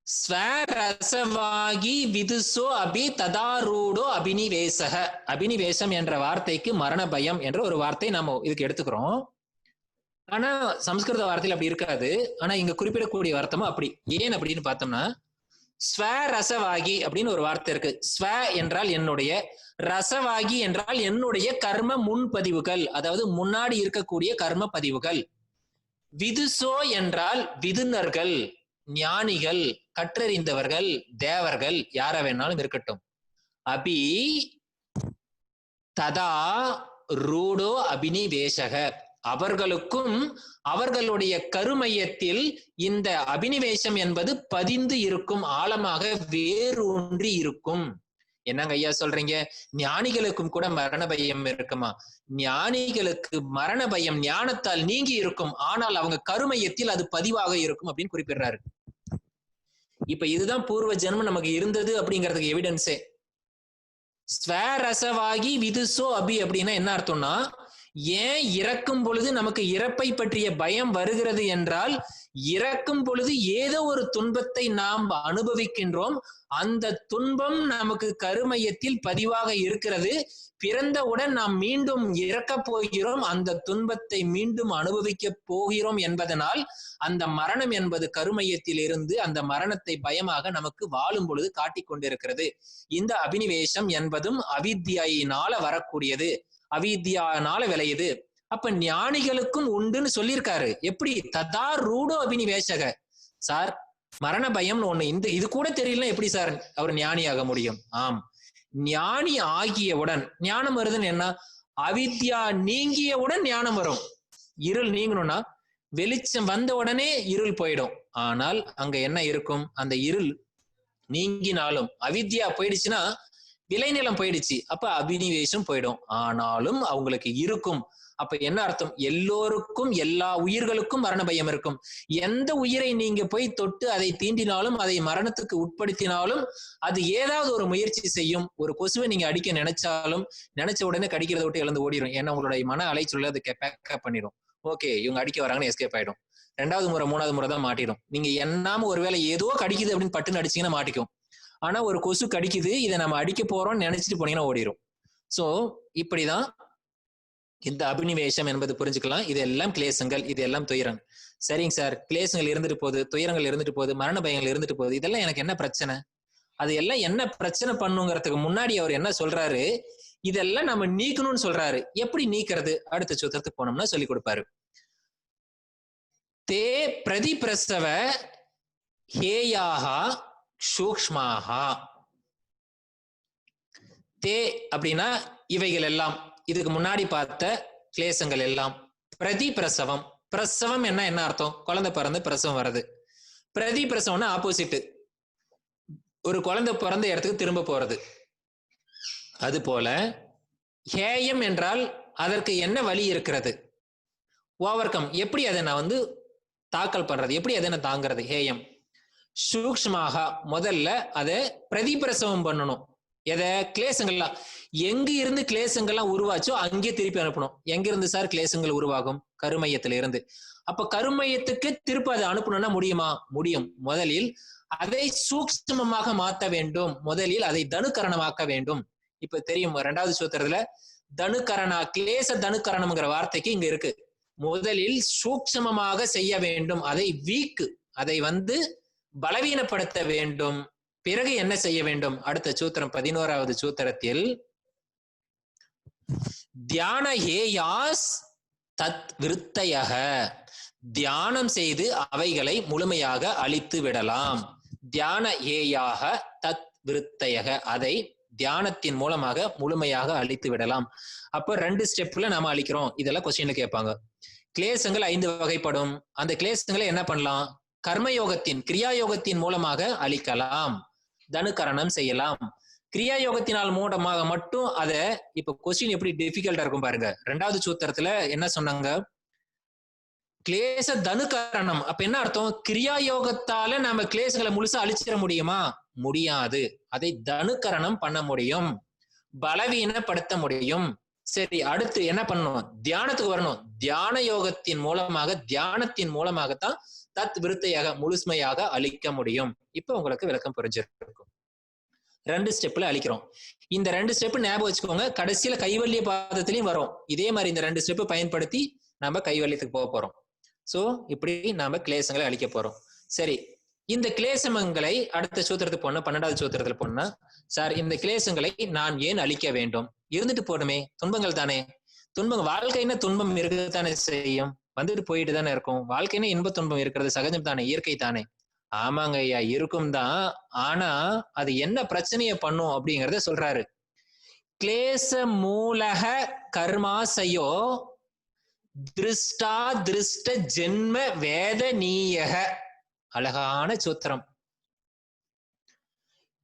ஸ்வரசவாகி விதுசோ அபி ததாரூடோ அபினிவேசக. அபினிவேசம் என்ற வார்த்தைக்கு மரண பயம் என்ற ஒரு வார்த்தை நம்ம இதுக்கு எடுத்துக்கிறோம். ஆனா சம்ஸ்கிருத வார்த்தையில் அப்படி இருக்காது. ஆனா இங்க குறிப்பிடக்கூடிய வார்த்தமும் அப்படி. ஏன் அப்படின்னு பார்த்தோம்னா, ஸ்வரசவாகி அப்படின்னு ஒரு வார்த்தை இருக்கு. ஸ்வ என்றால் என்னுடைய, ரசவாகி என்றால் என்னுடைய கர்ம முன்பதிவுகள், அதாவது முன்னாடி இருக்கக்கூடிய கர்ம பதிவுகள். விதுசோ என்றால் விதுனர்கள், ஞானிகள், கற்றறிந்தவர்கள், தேவர்கள், யார வேணாலும் இருக்கட்டும். அபி ததா ரூடோ அபினிவேசக, அவர்களுக்கும் அவர்களுடைய கருமையத்தில் இந்த அபினிவேசம் என்பது பதிந்து இருக்கும், ஆழமாக வேரூன்றி இருக்கும். என்னங்க ஐயா சொல்றீங்க, ஞானிகளுக்கும் கூட மரண பயம் இருக்குமா? ஞானிகளுக்கு மரண பயம் ஞானத்தால் நீங்கி இருக்கும், ஆனால் அவங்க கருமையத்தில் அது பதிவாக இருக்கும் அப்படின்னு குறிப்பிடுறாரு. இப்ப இதுதான் பூர்வ ஜென்மம் நமக்கு இருந்தது அப்படிங்கிறதுக்கு எவிடன்ஸே. ஸ்வரசவாகி விதுசோ அபி அப்படின்னா என்ன அர்த்தம்னா, ஏன் இறக்கும் பொழுது நமக்கு இறப்பை பற்றிய பயம் வருகிறது என்றால், இறக்கும் பொழுது ஏதோ ஒரு துன்பத்தை நாம் அனுபவிக்கின்றோம், அந்த துன்பம் நமக்கு கருமையத்தில் பதிவாக இருக்கிறது. பிறந்தவுடன் நாம் மீண்டும் இறக்கப் போகிறோம், அந்த துன்பத்தை மீண்டும் அனுபவிக்க போகிறோம் என்பதனால் அந்த மரணம் என்பது கருமையத்தில் இருந்து அந்த மரணத்தை பயமாக நமக்கு வாழும் பொழுது காட்டிக் கொண்டிருக்கிறது. இந்த அபினிவேசம் என்பதும் அவித்யினால வரக்கூடியது, அவித்யானால விளையுது. அப்ப ஞானிகளுக்கும் உண்டுன்னு சொல்லியிருக்காரு. எப்படி? ததா ரூடோ அபினிவேசக. சார், மரண பயம்னு ஒண்ணு இது கூட தெரியல, எப்படி சார் அவர் ஞானியாக முடியும்? ஆம், ஞானி ஆகியவுடன் ஞானம் வருதுன்னு என்ன, அவித்யா நீங்கியவுடன் ஞானம் வரும். இருள் நீங்கணும்னா வெளிச்சம் வந்த உடனே இருள் போயிடும். ஆனால் அங்க என்ன இருக்கும், அந்த இருள் நீங்கினாலும் அவித்யா போயிடுச்சுன்னா விளைநிலம் போயிடுச்சு, அப்ப அபினிவேசம் போயிடும். ஆனாலும் அவங்களுக்கு இருக்கும். அப்ப என்ன அர்த்தம், எல்லோருக்கும் எல்லா உயிர்களுக்கும் மரண பயம் இருக்கும். எந்த உயிரை நீங்க போய் தொட்டு அதை தீண்டினாலும் அதை மரணத்துக்கு உட்படுத்தினாலும் அது ஏதாவது ஒரு முயற்சி செய்யும். ஒரு கொசுவை நீங்க அடிக்க நினைச்சாலும் நினைச்ச உடனே கடிக்கிறத விட்டு இழந்து ஓடிடும். ஏன்னா உங்களுடைய மன அலைச்சொல்ல அது பேக்கப் பண்ணிடும். ஓகே, இவங்க அடிக்க வராங்கன்னு எஸ்கேப் ஆயிடும். 2வது முறை 3வது முறை தான் மாட்டிடும். நீங்க என்னாம ஒருவேளை ஏதோ கடிக்குது அப்படின்னு பட்டுன்னு அடிச்சீங்கன்னா மாட்டிக்கும். ஆனா ஒரு கொசு கடிக்குது, இதை நம்ம அடிக்க போறோம்னு நினைச்சிட்டு போனீங்கன்னா ஓடிடும். சோ இப்படிதான் இந்த அபினிவேசம் என்பது புரிஞ்சுக்கலாம். இதெல்லாம் கிளேசங்கள், இதெல்லாம் துயரங்கள். சரிங்க சார், கிளேசங்கள் இருந்துட்டு போகுது, துயரங்கள் இருந்துட்டு போகுது, மரண பயங்கள் இருந்துட்டு போகுது, இதெல்லாம் எனக்கு என்ன பிரச்சனை? அது எல்லாம் என்ன பிரச்சனை பண்ணுங்கிறதுக்கு முன்னாடி அவர் என்ன சொல்றாரு, இதெல்லாம் நம்ம நீக்கணும்னு சொல்றாரு. எப்படி நீக்கிறது அடுத்த சூத்திரத்துக்கு போனோம்னா சொல்லி கொடுப்பாரு. தே பிரதிபிரசவ ஹேயாஹா சூக்ஷ்மாஹா. தே அப்படின்னா இவைகள் எல்லாம், இதுக்கு முன்னாடி பார்த்த கிளேசங்கள் எல்லாம். பிரதி பிரசவம், பிரசவம் என்ன அர்த்தம், குழந்தை பிறந்து பிரசவம் வருது. பிரதி பிரசவம்னா ஆப்போசிட், ஒரு குழந்தை பிறந்த இடத்துக்கு திரும்ப போறது. அது போல ஹேயம் என்றால் அதற்கு என்ன வழி இருக்கிறது, ஓவர் கம், எப்படி அதை நான் தாக்கல் பண்றது, எப்படி அதை நான் தாங்கிறது, ஹேயம். சூக்ஷ்மாக, முதல்ல அதை பிரதிபிரசவம் பண்ணணும். எதை? கிளேசங்கள்லாம் எங்க இருந்து கிளேசங்கள்லாம் உருவாச்சோ அங்கே திருப்பி அனுப்பணும். எங்க இருந்து சார் கிளேசங்கள் உருவாகும்? கருமையத்துல இருந்து. அப்ப கருமையத்துக்கு திருப்பி அதை அனுப்பணும்னா முடியுமா? முடியும். முதலில் அதை சூக்ஷ்மமாக மாற்ற வேண்டும், முதலில் அதை தனுக்கரணமாக்க வேண்டும். இப்ப தெரியும் 2வது சூத்திரத்துல தனுக்கரணா, கிளேச தனுக்கரணம்ங்கிற வார்த்தைக்கு இங்க இருக்கு. முதலில் சூக்ஷ்மமாக செய்ய வேண்டும், அதை வீக்கு, அதை பலவீனப்படுத்த வேண்டும். பிறகு என்ன செய்ய வேண்டும்? அடுத்த சூத்திரம் 11வது சூத்திரத்தில் தியான ஹேயாஸ் தத் விருத்தையக, தியானம் செய்து அவைகளை முழுமையாக அழித்து விடலாம். தியான ஹேயாக தத் விருத்தையக, அதை தியானத்தின் மூலமாக முழுமையாக அழித்து விடலாம். அப்ப 2 ஸ்டெப்ல நாம அழிக்கிறோம். இதெல்லாம் கொஸ்டின்ல கேட்பாங்க. கிளேசங்கள் 5 வகைப்படும். அந்த கிளேசங்களை என்ன பண்ணலாம்? கர்மயோகத்தின், கிரியாயோகத்தின் மூலமாக அழிக்கலாம். தனுகரணம் செய்யலாம். கிரியா யோகத்தினால் மூலமாக மட்டும் அத இப்ப கொஸ்டின் எப்படி டிஃபிகல்ட்டா இருக்கும் பாருங்க. 2வது சூத்திரத்துல என்ன சொன்னாங்க? கிளேச தனுகரணம். அப்ப என்ன அர்த்தம்? கிரியா யோகத்தால நம்ம கிளேசங்களை முழுசா அழிச்சிட முடியுமா? முடியாது. அதை தனுகரணம் பண்ண முடியும், பலவீனப்படுத்த முடியும். சரி, அடுத்து என்ன பண்ணணும்? தியானத்துக்கு வரணும். தியான யோகத்தின் மூலமாகத்தான் தத் விருத்தையாக முழுமையாக அழிக்க முடியும். இப்ப உங்களுக்கு விளக்கம் புரிஞ்சிருக்கும். 2 ஸ்டெப்ல அழிக்கிறோம். இந்த 2 ஸ்டெப் ஞாபகம் வச்சுக்கோங்க. கடைசியில கைவல்லிய பாதத்திலையும் வரும். இதே மாதிரி இந்த 2 ஸ்டெப் பயன்படுத்தி நம்ம கைவல்லியத்துக்கு போக போறோம். சோ இப்படி நாம கிளேசங்களை அழிக்க போறோம். சரி, இந்த கிளேசங்களை அடுத்த சூத்திரத்துக்கு போன 12வது சூத்திரத்துல போனா, சார் இந்த கிளேசங்களை நான் ஏன் அழிக்க வேண்டும்? இருந்துட்டு போடுமே, துன்பங்கள் தானே. துன்பம் வாழ்க்கைன்னா துன்பம் இருக்கத்தானே செய்யும், வந்துட்டு போயிட்டு தானே இருக்கும். வாழ்க்கைன்னா இன்ப துன்பம் இருக்கிறது சகஜம் தானே, இயற்கை தானே. ஆமாங்க ஐயா, இருக்கும் தான். ஆனா அது என்ன பிரச்சனைய பண்ணும் அப்படிங்கறத சொல்றாரு. கிளேச மூலக கர்மாசயோ திருஷ்டா திருஷ்ட ஜென்ம வேதனீயக. அழகான சூத்திரம்.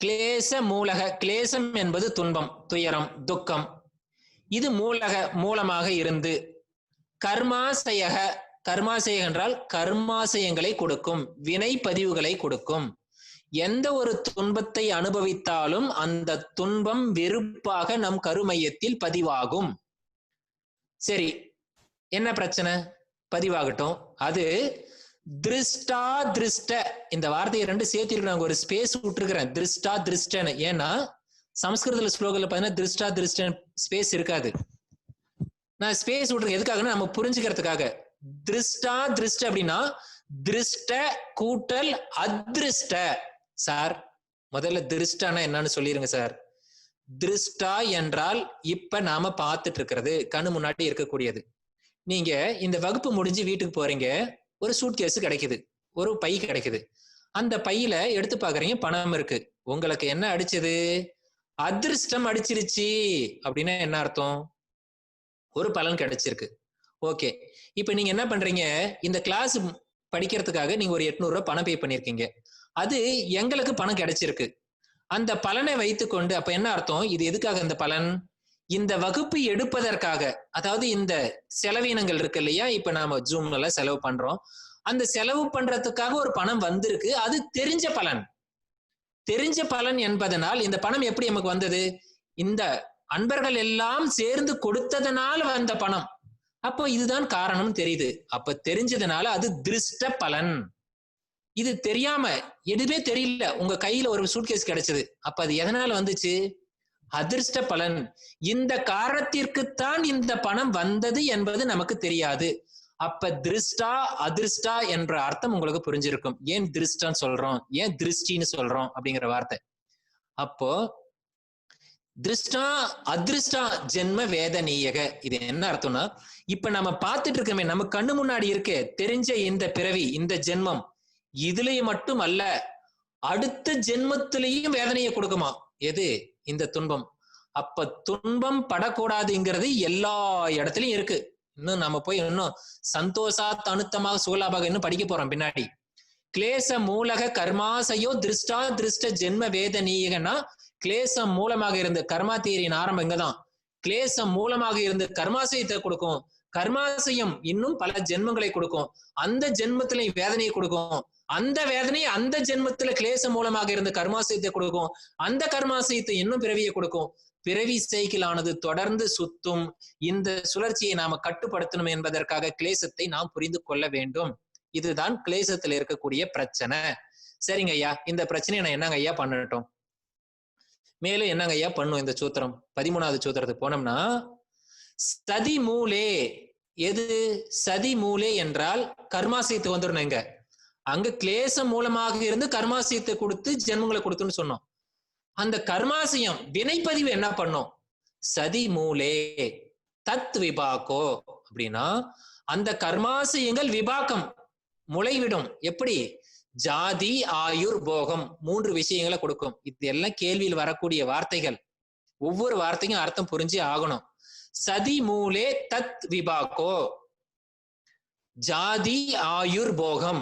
கிளேச மூலக, கிளேசம் என்பது துன்பம், துயரம், துக்கம். இது மூலமாக இருந்து, கர்மாசயக, கர்மாசயம் என்றால் கர்மாசயங்களை கொடுக்கும், வினை பதிவுகளை கொடுக்கும். எந்த ஒரு துன்பத்தை அனுபவித்தாலும் அந்த துன்பம் வெறுப்பாக நம் கருமையத்தில் பதிவாகும். சரி, என்ன பிரச்சனை? பதிவாகட்டும். அது திருஷ்டா திருஷ்ட, இந்த வார்த்தையை 2 சேர்த்திருக்கிறாங்க. ஒரு ஸ்பேஸ் விட்டுருக்கிறேன், திருஷ்டா திருஷ்டன்னு. ஏன்னா சமஸ்கிருதத்துல ஸ்லோகத்துல பாத்தீங்கன்னா திருஷ்டா திருஷ்டன் ஸ்பேஸ் இருக்காது. நான் ஸ்பேஸ் விட்டுருக்கேன் எதுக்காகன்னா நம்ம புரிஞ்சுக்கிறதுக்காக. திருஷ்டா திருஷ்ட அப்படின்னா திருஷ்ட கூட்டல் அதிருஷ்ட. சார் முதல்ல திருஷ்டானா என்னன்னு சொல்லிருங்க சார். திருஷ்டா என்றால் இப்ப நாம பார்த்துட்டு இருக்கிறது, கண்ணு முன்னாடி இருக்கக்கூடியது. நீங்க இந்த வகுப்பு முடிஞ்சு வீட்டுக்கு போறீங்க, ஒரு சூட் கேஸ் கிடைக்குது, ஒரு பை கிடைக்குது. அந்த பையில எடுத்து பாக்குறீங்க, பணம் இருக்கு. உங்களுக்கு என்ன அடிச்சது? அதிர்ஷ்டம் அடிச்சிருச்சு. அப்படின்னா என்ன அர்த்தம்? ஒரு பலன் கிடைச்சிருக்கு. ஓகே, இப்ப நீங்க என்ன பண்றீங்க? இந்த கிளாஸ் படிக்கிறதுக்காக நீங்க ஒரு 800 ரூபாய் பணம் பே பண்ணிருக்கீங்க. அது எங்களுக்கு பணம் கிடைச்சிருக்கு. அந்த பலனை வைத்துக்கொண்டு அப்ப என்ன அர்த்தம்? இது எதுக்காக இந்த பலன்? இந்த வகுப்பு எடுப்பதற்காக. அதாவது இந்த செலவினங்கள் இருக்கு இல்லையா, இப்ப நாம ஜூம்ல செலவு பண்றோம். அந்த செலவு பண்றதுக்காக ஒரு பணம் வந்திருக்கு. அது தெரிஞ்ச பலன். தெரிஞ்ச பலன் என்பதனால் இந்த பணம் எப்படி நமக்கு வந்தது? இந்த அன்பர்கள் எல்லாம் சேர்ந்து கொடுத்ததனால வந்த பணம். அப்போ இதுதான் காரணம் தெரியுது. அப்ப தெரிஞ்சதுனால அது திருஷ்ட பலன். இது தெரியாம எதுவுமே தெரியல, உங்க கையில ஒரு சூட்கேஸ் கிடைச்சது. அப்ப அது எதனால வந்துச்சு? அதிர்ஷ்ட பலன். இந்த காரணத்திற்குத்தான் இந்த பணம் வந்தது என்பது நமக்கு தெரியாது. அப்ப திருஷ்டா அதிர்ஷ்டா என்ற அர்த்தம் உங்களுக்கு புரிஞ்சிருக்கும். ஏன் திருஷ்டான்னு சொல்றோம், ஏன் திருஷ்டின்னு சொல்றோம் அப்படிங்கிற வார்த்தை. அப்போ திருஷ்டா அதிர்ஷ்டா ஜென்ம வேதனீயக. இது என்ன அர்த்தம்னா, இப்ப நம்ம பார்த்துட்டு இருக்கோமே, நம்ம கண்ணு முன்னாடி இருக்கே தெரிஞ்ச இந்த பிறவி, இந்த ஜென்மம், இதுலயும் மட்டும் அல்ல அடுத்த ஜென்மத்திலையும் வேதனையை கொடுக்குமா? எது? இந்த துன்பம். அப்ப துன்பம் படக்கூடாதுங்கிறது எல்லா இடத்துலயும் இருக்கு. இன்னும் நம்ம போய் இன்னும் சந்தோஷா தனுத்தமாக சுகலாபாக இன்னும் படிக்க போறோம் பின்னாடி. கிளேச மூலக கர்மாசையோ திருஷ்டா திருஷ்ட ஜென்ம வேதனீயகன்னா, கிளேசம் மூலமாக இருந்து, கர்மா தியரியின் ஆரம்பம் இங்கதான். கிளேசம் மூலமாக இருந்து கர்மாசயத்தை கொடுக்கும். கர்மாசயம் இன்னும் பல ஜென்மங்களை கொடுக்கும். அந்த ஜென்மத்தில வேதனையை கொடுக்கும். அந்த வேதனை அந்த ஜென்மத்துல கிளேசம் மூலமாக இருந்து கர்மாசயத்தை கொடுக்கும். அந்த கர்மாசயத்தை இன்னும் பிறவியை கொடுக்கும். பிறவி சைக்கிள் ஆனது தொடர்ந்து சுத்தும். இந்த சுழற்சியை நாம கட்டுப்படுத்தணும் என்பதற்காக கிளேசத்தை நாம் புரிந்து கொள்ள வேண்டும். இதுதான் கிளேசத்துல இருக்கக்கூடிய பிரச்சனை. சரிங்க ஐயா, இந்த பிரச்சனையை நான் என்னங்க ஐயா பண்ணட்டும்? மேலும் என்னங்க ஐயா பண்ணும் இந்த சூத்திரம்? 13வது சூத்திரத்துக்கு போனோம்னா, சதி மூலே. எது சதி மூலே என்றால் கர்மாசயத்துக்கு வந்துடணுங்க. அங்க கிளேசம் மூலமாக இருந்து கர்மாசயத்தை கொடுத்து ஜென்மங்களை கொடுத்துன்னு சொன்னோம். அந்த கர்மாசயம் வினைப்பதிவு என்ன பண்ணும்? சதி மூலே தத் விபாக்கோ. அப்படின்னா அந்த கர்மாசயங்கள் விபாக்கம் முளைவிடும். எப்படி? ஜாதி ஆயுர் போகம் 3 விஷயங்களை கொடுக்கும். இது எல்லாம் கேள்வியில் வரக்கூடிய வார்த்தைகள். ஒவ்வொரு வார்த்தைக்கும் அர்த்தம் புரிஞ்சு ஆகணும். சதி மூலே தத் விபாக்கோ, ஜாதி ஆயுர் போகம்.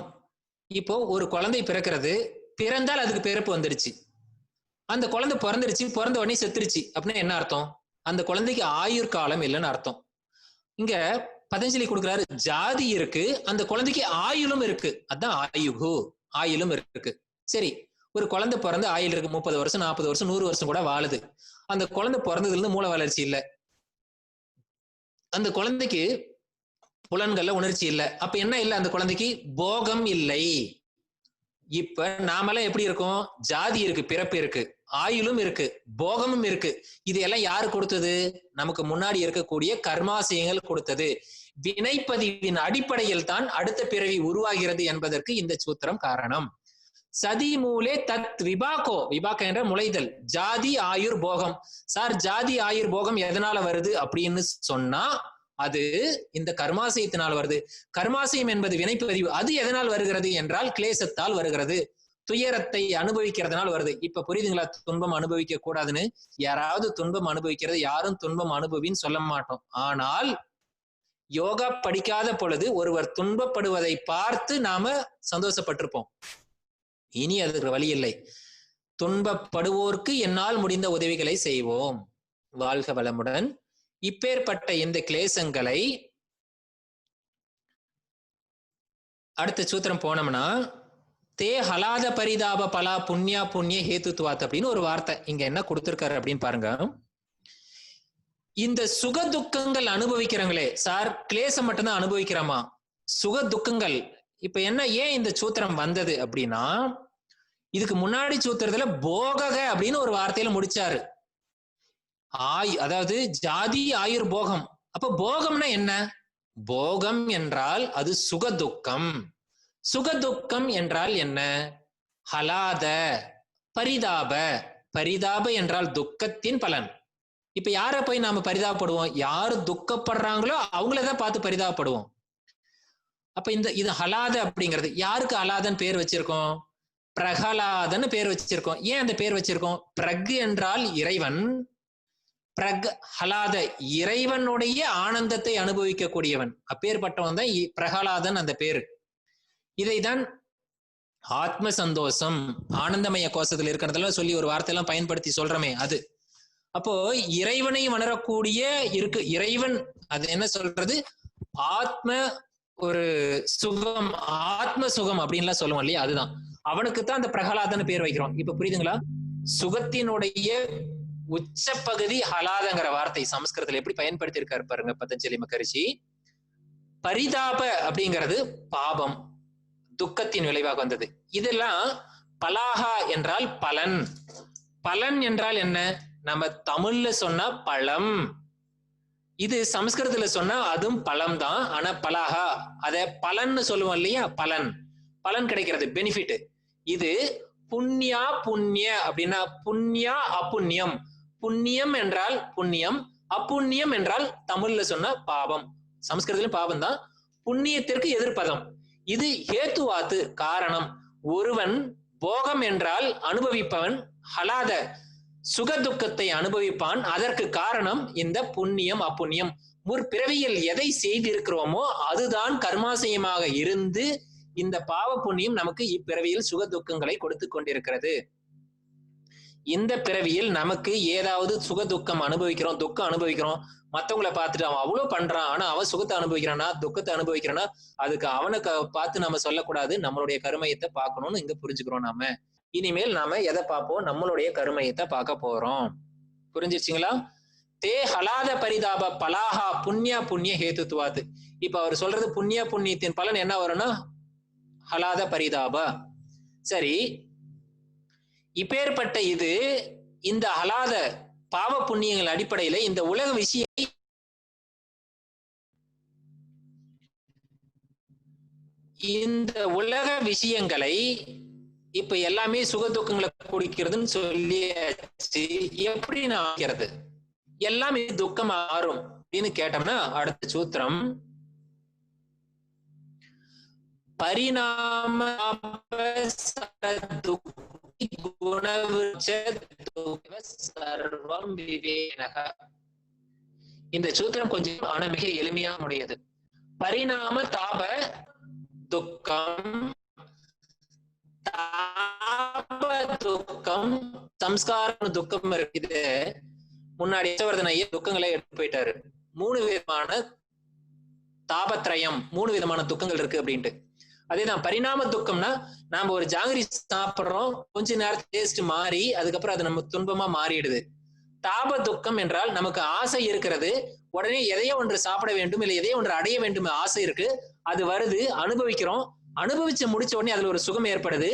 இப்போ ஒரு குழந்தை பிறக்கிறது, பிறந்தால் அதுக்கு பிறப்பு வந்துருச்சு. அந்த குழந்தை பிறந்துருச்சு, பிறந்த உடனே செத்துருச்சு அப்படின்னா என்ன அர்த்தம்? அந்த குழந்தைக்கு ஆயுர்காலம் இல்லைன்னு அர்த்தம். இங்க பதஞ்சலி கொடுக்குறாரு, ஜாதி இருக்கு, அந்த குழந்தைக்கு ஆயுளும் இருக்கு. அதான் ஆயுகு, ஆயுளும் இருக்கு. சரி, ஒரு குழந்தை பிறந்து ஆயுள் இருக்கு, 30 வருஷம் 40 வருஷம் 100 வருஷம் கூட வாழுது. அந்த குழந்தை பிறந்ததுல இருந்து மூல வளர்ச்சி இல்லை, அந்த குழந்தைக்கு புலன்கள்ல உணர்ச்சி இல்லை. அப்ப என்ன இல்லை? அந்த குழந்தைக்கு போகம் இல்லை. இப்ப நாமெல்லாம் எப்படி இருக்கோம்? ஜாதி இருக்கு, பிறப்பு இருக்கு, ஆயுளும் இருக்கு, போகமும் இருக்கு. இது எல்லாம் யாரு கொடுத்தது? நமக்கு முன்னாடி இருக்கக்கூடிய கர்மாசயங்கள் கொடுத்தது. வினைப்பதிவின் அடிப்படையில் தான் அடுத்த பிறவி உருவாகிறது என்பதற்கு இந்த சூத்திரம் காரணம். சதி மூலே தத் விபாகோ, விபாகம் என்ற முளைதல், ஜாதி ஆயுர் போகம். சார், ஜாதி ஆயுர் போகம் எதனால வருது அப்படின்னு சொன்னா அது இந்த கர்மாசயத்தினால் வருது. கர்மாசயம் என்பது வினைப்பதிவு. அது எதனால் வருகிறது என்றால் கிளேசத்தால் வருகிறது, துயரத்தை அனுபவிக்கிறதுனால வருது. இப்ப புரியுதுங்களா? துன்பம் அனுபவிக்க கூடாதுன்னு. யாராவது துன்பம் அனுபவிக்கிறது, யாரும் துன்பம் அனுபவின்னு சொல்ல மாட்டோம். ஆனால் யோகா படிக்காத பொழுது ஒருவர் துன்பப்படுவதை பார்த்து நாம சந்தோஷப்பட்டிருப்போம். இனி அதுக்கு வழி இல்லை. துன்பப்படுவோர்க்கு என்னால் முடிந்த உதவிகளை செய்வோம். வாழ்க வளமுடன். இப்பேற்பட்ட இந்த கிளேசங்களை அடுத்த சூத்திரம் போனோம்னா, தே ஹலாத பரிதாப பலா புண்ணியா புண்ணிய ஹேத்துவாத் அப்படின்னு ஒரு வார்த்தை இங்க என்ன கொடுத்திருக்காரு அப்படின்னு பாருங்க. இந்த சுக துக்கங்கள் அனுபவிக்கிறாங்களே சார், கிளேசம் மட்டும்தான் அனுபவிக்கிறோமா? சுக துக்கங்கள் இப்ப என்ன, ஏன் இந்த சூத்திரம் வந்தது அப்படின்னா, இதுக்கு முன்னாடி சூத்திரத்துல போகக அப்படின்னு ஒரு வார்த்தையில முடிச்சாரு. அதாவது ஜாதி ஆயுர் போகம். அப்ப போகம்னா என்ன? போகம் என்றால் அது சுக துக்கம். சுக துக்கம் என்றால் என்ன? ஹலாத பரிதாப. பரிதாப என்றால் துக்கத்தின் பலன். இப்ப யார போய் நாம பரிதாபப்படுவோம்? யாரு துக்கப்படுறாங்களோ அவங்களதான் பார்த்து பரிதாபப்படுவோம். அப்ப இது ஹலாத அப்படிங்கிறது யாருக்கு ஹலாதன் பேர் வச்சிருக்கோம்? பிரகலாதன் பேர் வச்சிருக்கோம். ஏன் அந்த பேர் வச்சிருக்கோம்? பிரக் என்றால் இறைவன், பிரக் ஹலாத இறைவனுடைய ஆனந்தத்தை அனுபவிக்கக்கூடியவன், அப்பேற்பட்டவன் தான் பிரகலாதன் அந்த பேரு. இதைதான் ஆத்ம சந்தோஷம் ஆனந்தமய கோஷத்துல இருக்கிறதெல்லாம் சொல்லி ஒரு வார்த்தையெல்லாம் பயன்படுத்தி சொல்றமே அது. அப்போ இறைவனை உணரக்கூடிய இருக்கு இறைவன், அது என்ன சொல்றது? ஆத்ம ஒரு சுகம், ஆத்ம சுகம் அப்படின்லாம் சொல்லுவோம் இல்லையா? அதுதான். அவனுக்கு தான் அந்த பிரகலாதன் பேர் வைக்கிறோம். இப்ப புரியுதுங்களா? சுகத்தினுடைய உச்ச பகுதி ஹலாதங்கிற வார்த்தை சமஸ்கிருதத்துல எப்படி பயன்படுத்தி இருக்காரு பாருங்க பதஞ்சலி மகரிஷி. பரிதாப அப்படிங்கிறது பாபம், துக்கத்தின் விளைவாக வந்தது. இதெல்லாம் பலாஹா என்றால் பலன். பலன் என்றால் என்ன? நம்ம தமிழ்ல சொன்னா பழம், இது சமஸ்கிருதத்துல சொன்னா அதுவும் பழம் தான். ஆனா பலாஹா அத பலன்னு சொல்லுவோம் இல்லையா? பலன், பலன் கிடைக்கிறது, பெனிஃபிட். இது புண்ணியா புண்ணிய அப்படின்னா புண்ணியா அப்புண்ணியம். புண்ணியம் என்றால் புண்ணியம், அப்புண்ணியம் என்றால் தமிழ்ல சொன்ன பாவம், சமஸ்கிருதத்திலும் பாவம் தான். புண்ணியத்திற்கு எதிர்ப்பதம். இது ஹேத்துவாத்து, காரணம். ஒருவன் போகம் என்றால் அனுபவிப்பவன், ஹலாத சுகதுக்கத்தை அனுபவிப்பான். அதற்கு காரணம் இந்த புண்ணியம் அப்புண்ணியம். முற்பிறவியில் எதை செய்திருக்கிறோமோ அதுதான் கர்மாசயமாக இருந்து இந்த பாவ புண்ணியம் நமக்கு இப்பிறவியில் சுக துக்கங்களை கொடுத்து கொண்டிருக்கிறது. இந்த பிறவியில் நமக்கு ஏதாவது சுக துக்கம் அனுபவிக்கிறோம், துக்கம் அனுபவிக்கிறோம், மத்தவங்களை பார்த்துட்டு அவன் அவ்வளவு பண்றான் ஆனா அவன் சுகத்தை அனுபவிக்கிறானா துக்கத்தை அனுபவிக்கிறானா, அதுக்கு அவனை பார்த்து நம்ம சொல்லக்கூடாது, நம்மளுடைய கருமையத்தை பார்க்கணும்னு இங்க புரிஞ்சுக்கிறோம். நாம இனிமேல் நாம எதை பார்ப்போம்? நம்மளுடைய கருமையத்தை பார்க்க போறோம். புரிஞ்சிருச்சுங்களா? தே ஹலாத பரிதாப பலாஹா புண்ணியா புண்ணிய ஹேத்துவாத்து. இப்ப அவர் சொல்றது புண்ணிய புண்ணியத்தின் பலன் என்ன வரும்னா ஹலாத பரிதாபா. சரி, இப்பேற்பட்ட இது இந்த ஹலாத பாவ புண்ணியங்கள் அடிப்படையில இந்த உலக விஷயம், இந்த உலக விஷயங்களை இப்ப எல்லாமே சுக துக்கங்களை குடிக்கிறதுன்னு சொல்லியாச்சு. எப்படி நான் ஆகிறது? எல்லாமே துக்கம் ஆறும் அப்படின்னு கேட்டோம்னா அடுத்த சூத்திரம் பரிணாம சர்வம் விவேக. இந்த சூத்திரம் கொஞ்சம் ஆனா மிக எளிமையா முடியுது. பரிணாம தாப துக்கம், தாப துக்கம் சம்ஸ்கார துக்கம் இருக்குது. முன்னாடி யசவர்தன ஐயா துக்கங்களை எடுத்து போயிட்டாரு. 3 விதமான தாபத்ரயம், 3 விதமான துக்கங்கள் இருக்கு அப்படின்ட்டு. அதேதான் பரிணாம துக்கம்னா நாம ஒரு ஜாங்கிரி சாப்பிடுறோம், கொஞ்ச நேரத்துல டேஸ்ட் மாறி அதுக்கப்புறம் அது நம்ம துன்பமா மாறிடுது. தாப துக்கம் என்றால் நமக்கு ஆசை இருக்கிறது, உடனே எதையோ ஒன்று சாப்பிட வேண்டும் இல்லை எதையோ ஒன்று அடைய வேண்டும் ஆசை இருக்கு, அது வருது, அனுபவிக்கிறோம், அனுபவிச்சு முடிச்ச உடனே அதுல ஒரு சுகம் ஏற்படுது.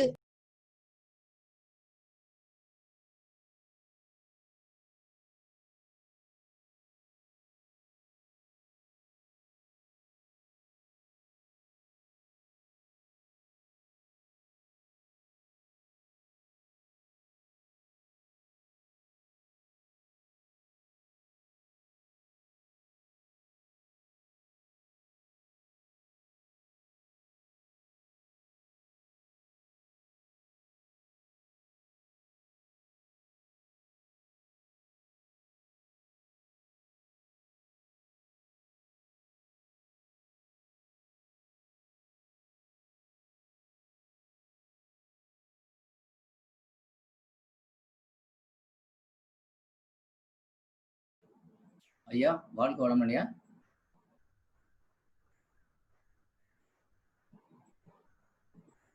ஐயா வாழ்க்கை வளம் ஐயா.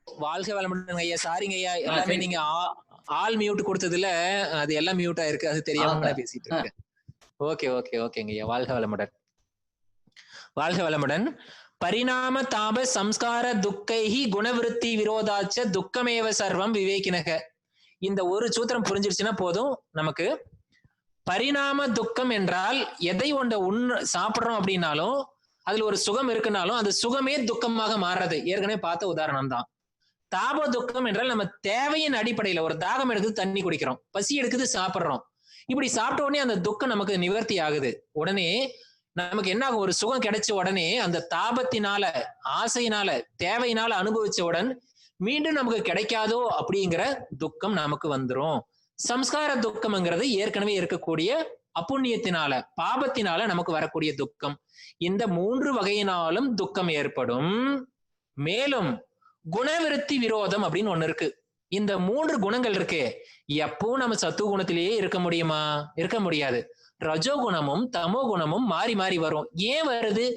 வாழ்க வளமுடன் ஐயா. சாரிங்க ஐயா, எல்லாமே நீங்க ஆல் மியூட் கொடுத்ததுல அது எல்லாம் மியூட் ஆயிருக்கு, அது தெரியாம நான் பேசிட்டு இருக்கேன். ஓகே ஓகே ஓகேங்க ஐயா. வாழ்க வளமுடன். வாழ்க வளமுடன். பரிணாம தாப சம்ஸ்கார துக்கைஹி குணவிருத்தி விரோதாச்ச துக்கமேவ சர்வம் விவேகினக. இந்த ஒரு சூத்திரம் புரிஞ்சிருச்சுன்னா போதும் நமக்கு. பரிணாம துக்கம் என்றால் எதை ஒன்றை சாப்பிடுறோம் அப்படின்னாலும் அதுல ஒரு சுகம் இருக்குனாலும் அந்த சுகமே துக்கமாக மாறுறது. ஏற்கனவே பார்த்த உதாரணம் தான். தாப துக்கம் என்றால் நம்ம தேவையின் அடிப்படையில ஒரு தாகம் எடுக்குது தண்ணி குடிக்கிறோம், பசி எடுக்குது சாப்பிடுறோம், இப்படி சாப்பிட்ட உடனே அந்த துக்கம் நமக்கு நிவர்த்தி ஆகுது. உடனே நமக்கு என்ன ஆகும், ஒரு சுகம் கிடைச்ச உடனே அந்த தாபத்தினால ஆசையினால தேவையினால அனுபவிச்சவுடன் மீண்டும் நமக்கு கிடைக்காதோ அப்படிங்கிற துக்கம் நமக்கு வந்துரும். சம்ஸ்கார துக்கம்ங்கிறது ஏற்கனவே இருக்கக்கூடிய அப்புண்ணியத்தினால பாபத்தினால நமக்கு வரக்கூடிய துக்கம். இந்த 3 வகையினாலும் துக்கம் ஏற்படும். மேலும் குணவிருத்தி விரோதம் அப்படின்னு ஒண்ணு இருக்கு. இந்த 3 குணங்கள் இருக்கு, எப்பவும் நம்ம சத்துவ குணத்திலேயே இருக்க முடியுமா? இருக்க முடியாது. ரஜோகுணமும் தமோ குணமும் மாறி மாறி வரும். ஏன் வருது?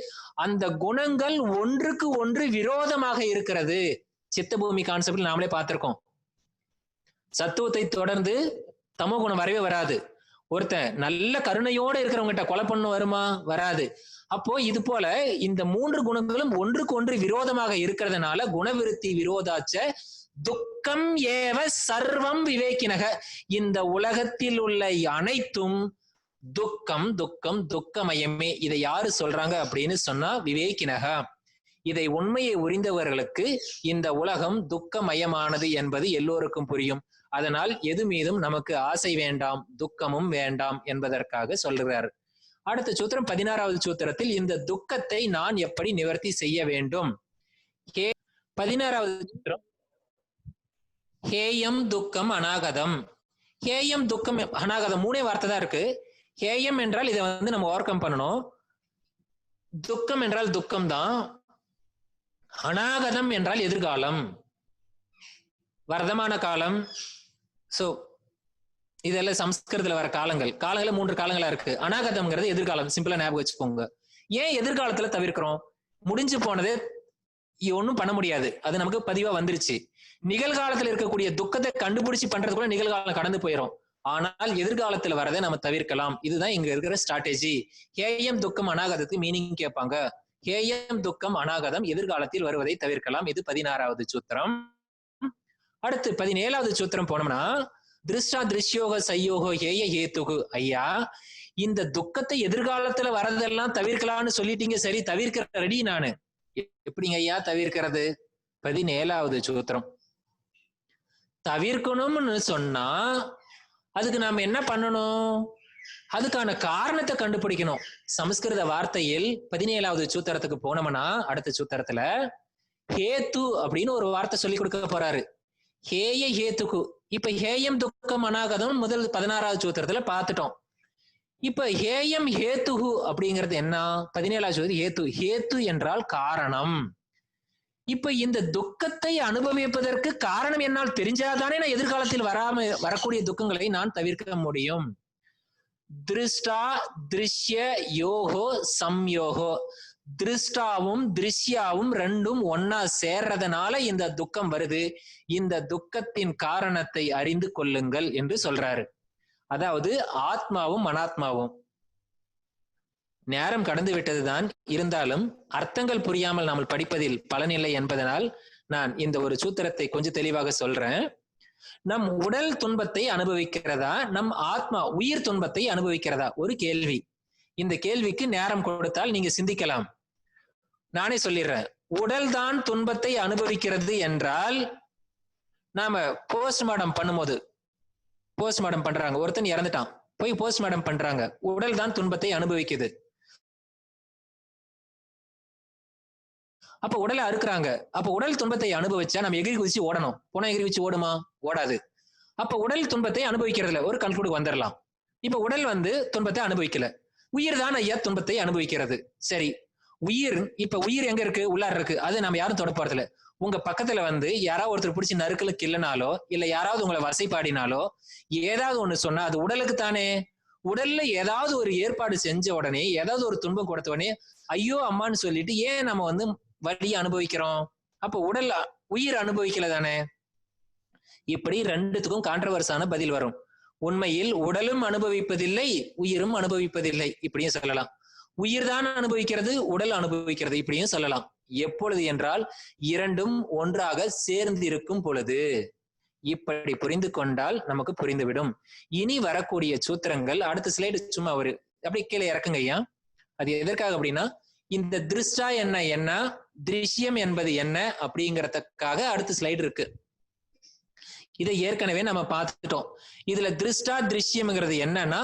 அந்த குணங்கள் ஒன்றுக்கு ஒன்று விரோதமாக இருக்கிறது. சித்தபூமி கான்செப்ட்ல நாமளே பார்த்திருக்கோம். சத்துவத்தை தொடர்ந்து தமோ குணம் வரவே வராது. ஒருத்தன் நல்ல கருணையோட இருக்கிறவங்கிட்ட கொலை பண்ண வருமா? வராது. அப்போ இது போல இந்த 3 குணங்களும் ஒன்றுக்கு ஒன்று விரோதமாக இருக்கிறதுனால குணவிருத்தி விரோதாச்ச துக்கம் ஏவ சர்வம் விவேகினக. இந்த உலகத்தில் உள்ள அனைத்தும் துக்கம் துக்கம் துக்கமயமே. இதை யாரு சொல்றாங்க அப்படின்னு சொன்னா விவேகினக. இதை உண்மையை உரிந்தவர்களுக்கு இந்த உலகம் துக்கமயமானது என்பது எல்லோருக்கும் புரியும். அதனால் எது மீதும் நமக்கு ஆசை வேண்டாம், துக்கமும் வேண்டாம் என்பதற்காக சொல்கிறார். அடுத்த சூத்திரம் 16வது சூத்திரத்தில் இந்த துக்கத்தை நான் எப்படி நிவர்த்தி செய்ய வேண்டும்? 16வது சூத்திரம் ஹேயம் துக்கம் அநாகதம். ஹேயம் துக்கம் அநாகதம் 3 வார்த்தை தான் இருக்கு. ஹேயம் என்றால் இதை நம்ம ஓவர் கம் பண்ணணும். துக்கம் என்றால் துக்கம் தான். அநாகதம் என்றால் எதிர்காலம், வர்த்தமான காலம். சோ இதெல்லாம் சம்ஸ்கிருதத்துல வர காலங்கள். 3 காலங்களா இருக்கு. அநாகதம்ங்கிறது எதிர்காலம். சிம்பிளா ஞாபகம் வச்சுக்கோங்க. ஏன் எதிர்காலத்துல தவிர்க்கிறோம்? முடிஞ்சு போனது ஒன்னும் பண்ண முடியாது, அது நமக்கு பதிவா வந்துருச்சு. நிகழ்காலத்துல இருக்கக்கூடிய துக்கத்தை கண்டுபிடிச்சு பண்றது கூட நிகழ்காலம் கடந்து போயிடும். ஆனால் எதிர்காலத்துல வரதை நம்ம தவிர்க்கலாம். இதுதான் இங்க இருக்கிற ஸ்ட்ராட்டஜி. ஹேயம் துக்கம் அநாகதத்துக்கு மீனிங் கேட்பாங்க. ஹேயம் துக்கம் அநாகதம் எதிர்காலத்தில் வருவதை தவிர்க்கலாம். இது 16வது சூத்திரம். அடுத்து 17வது சூத்திரம் போனோம்னா திருஷ்டா திருஷ்யோக சையோகோ ஹேய ஹேத்துகு. ஐயா, இந்த துக்கத்தை எதிர்காலத்துல வரதெல்லாம் தவிர்க்கலாம்னு சொல்லிட்டீங்க, சரி தவிர்க்கிற ரெடி நானு. எப்படிங்க ஐயா தவிர்க்கிறது? 17வது சூத்திரம். தவிர்க்கணும்னு சொன்னா அதுக்கு நாம என்ன பண்ணணும்? அதுக்கான காரணத்தை கண்டுபிடிக்கணும். சமஸ்கிருத வார்த்தையில் 17வது சூத்திரத்துக்கு போனோம்னா அடுத்த சூத்திரத்துல ஹேத்து அப்படின்னு ஒரு வார்த்தை சொல்லி கொடுக்க போறாரு. ஹேய ஹேத்துக்கு. இப்ப ஹேயம் துக்கம் அநாகதம் முதல் 16வது சூத்திரத்துல பார்த்துட்டோம். இப்ப ஹேயம் ஹேத்துகு அப்படிங்கிறது என்ன? 17வது சூத்திரம் ஹேத்து. ஹேத்து என்றால் காரணம். இப்ப இந்த துக்கத்தை அனுபவிப்பதற்கு காரணம் என்னால் தெரிஞ்சாதானே நான் எதிர்காலத்தில் வரக்கூடிய துக்கங்களை நான் தவிர்க்க முடியும். திருஷ்டா திருஷ்ய யோகோ சம்யோகோ, திருஷ்டாவும் திருஷ்யாவும் ரெண்டும் ஒன்னா சேர்றதுனால இந்த துக்கம் வருது. இந்த துக்கத்தின் காரணத்தை அறிந்து கொள்ளுங்கள் என்று சொல்றாரு. அதாவது ஆத்மாவும் அனாத்மாவும். நேரம் கடந்து விட்டதுதான், இருந்தாலும் அர்த்தங்கள் புரியாமல் நாம் படிப்பதில் பலனில்லை என்பதனால் நான் இந்த ஒரு சூத்திரத்தை கொஞ்சம் தெளிவாக சொல்றேன். நம் உடல் துன்பத்தை அனுபவிக்கிறதா, நம் ஆத்மா உயிர் துன்பத்தை அனுபவிக்கிறதா? ஒரு கேள்வி. இந்த கேள்விக்கு நேரம் கொடுத்தால் நீங்க சிந்திக்கலாம். நானே சொல்லிடுறேன். உடல் தான் துன்பத்தை அனுபவிக்கிறது என்றால், நாம போஸ்ட்மார்டம் பண்ணும்போது, போஸ்ட்மார்டம் பண்றாங்க, ஒருத்தன் இறந்துட்டான், போய் போஸ்ட்மார்டம் பண்றாங்க, உடல் தான் துன்பத்தை அனுபவிக்குது. அப்ப உடலை அறுக்குறாங்க. அப்ப உடல் துன்பத்தை அனுபவிச்சா நம்ம எகிரி குதிச்சு ஓடணும். போனா எகிரி குதிச்சு ஓடுமா? ஓடாது. அப்ப உடல் துன்பத்தை அனுபவிக்கிறதுல ஒரு கன்க்ளூட் வந்துடலாம். இப்ப உடல் துன்பத்தை அனுபவிக்கல, உயிர் தான் ஐயா துன்பத்தை அனுபவிக்கிறது. சரி, உயிர் இப்ப உயிர் எங்க இருக்கு? உள்ளார இருக்கு. அது நம்ம யாரும் தொட போறதில்ல. உங்க பக்கத்துல யாராவது ஒருத்தர் பிடிச்சி நறுக்கல கிள்ளனாலோ, இல்ல யாராவது உங்களை வசைப்பாடினாலோ, ஏதாவது ஒண்ணு சொன்னா அது உடலுக்கு தானே. உடல்ல ஏதாவது ஒரு ஏற்பாடு செஞ்ச உடனே, ஏதாவது ஒரு துன்பம் கொடுத்த உடனே ஐயோ அம்மான்னு சொல்லிட்டு ஏன் நம்ம வலியை அனுபவிக்கிறோம்? அப்ப உடல் உயிர் அனுபவிக்கல தானே. இப்படி ரெண்டுத்துக்கும் கான்ட்ரவர்ஸான பதில் வரும். உண்மையில் உடலும் அனுபவிப்பதில்லை, உயிரும் அனுபவிப்பதில்லை இப்படியும் சொல்லலாம். உயிர் தான் அனுபவிக்கிறது, உடல் அனுபவிக்கிறது இப்படியும் சொல்லலாம். எப்பொழுது என்றால் இரண்டும் ஒன்றாக சேர்ந்திருக்கும் பொழுது. இப்படி புரிந்து கொண்டால் நமக்கு புரிந்துவிடும். இனி வரக்கூடிய சூத்திரங்கள், அடுத்த ஸ்லைடு சும்மா ஒரு அப்படி கீழே இறக்குங்க ஐயா. அது எதற்காக அப்படின்னா, இந்த திருஷ்டா என்ன, திருஷ்யம் என்பது என்ன அப்படிங்கறதுக்காக அடுத்த ஸ்லைடு இருக்கு. இதை ஏற்கனவே நம்ம பார்த்துட்டோம். இதுல திருஷ்டா திருஷ்யம்ங்கிறது என்னன்னா,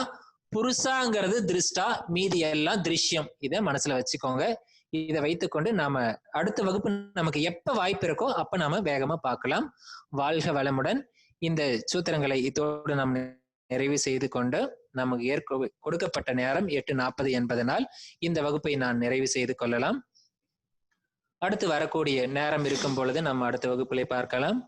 புருஷாங்கிறது திருஷ்டா, மீதி எல்லாம் திருஷ்யம். இதை மனசுல வச்சுக்கோங்க. இதை வைத்துக்கொண்டு நாம அடுத்த வகுப்பு நமக்கு எப்ப வாய்ப்பு இருக்கோ அப்ப நாம வேகமா பார்க்கலாம். வாழ்க வளமுடன். இந்த சூத்திரங்களை இதோடு நாம் நிறைவு செய்து கொண்டு, நமக்கு கொடுக்கப்பட்ட நேரம் 8:40 என்பதனால் இந்த வகுப்பை நான் நிறைவு செய்து கொள்ளலாம். அடுத்து வரக்கூடிய நேரம் இருக்கும் பொழுது நம்ம அடுத்த வகுப்பிலே பார்க்கலாம்.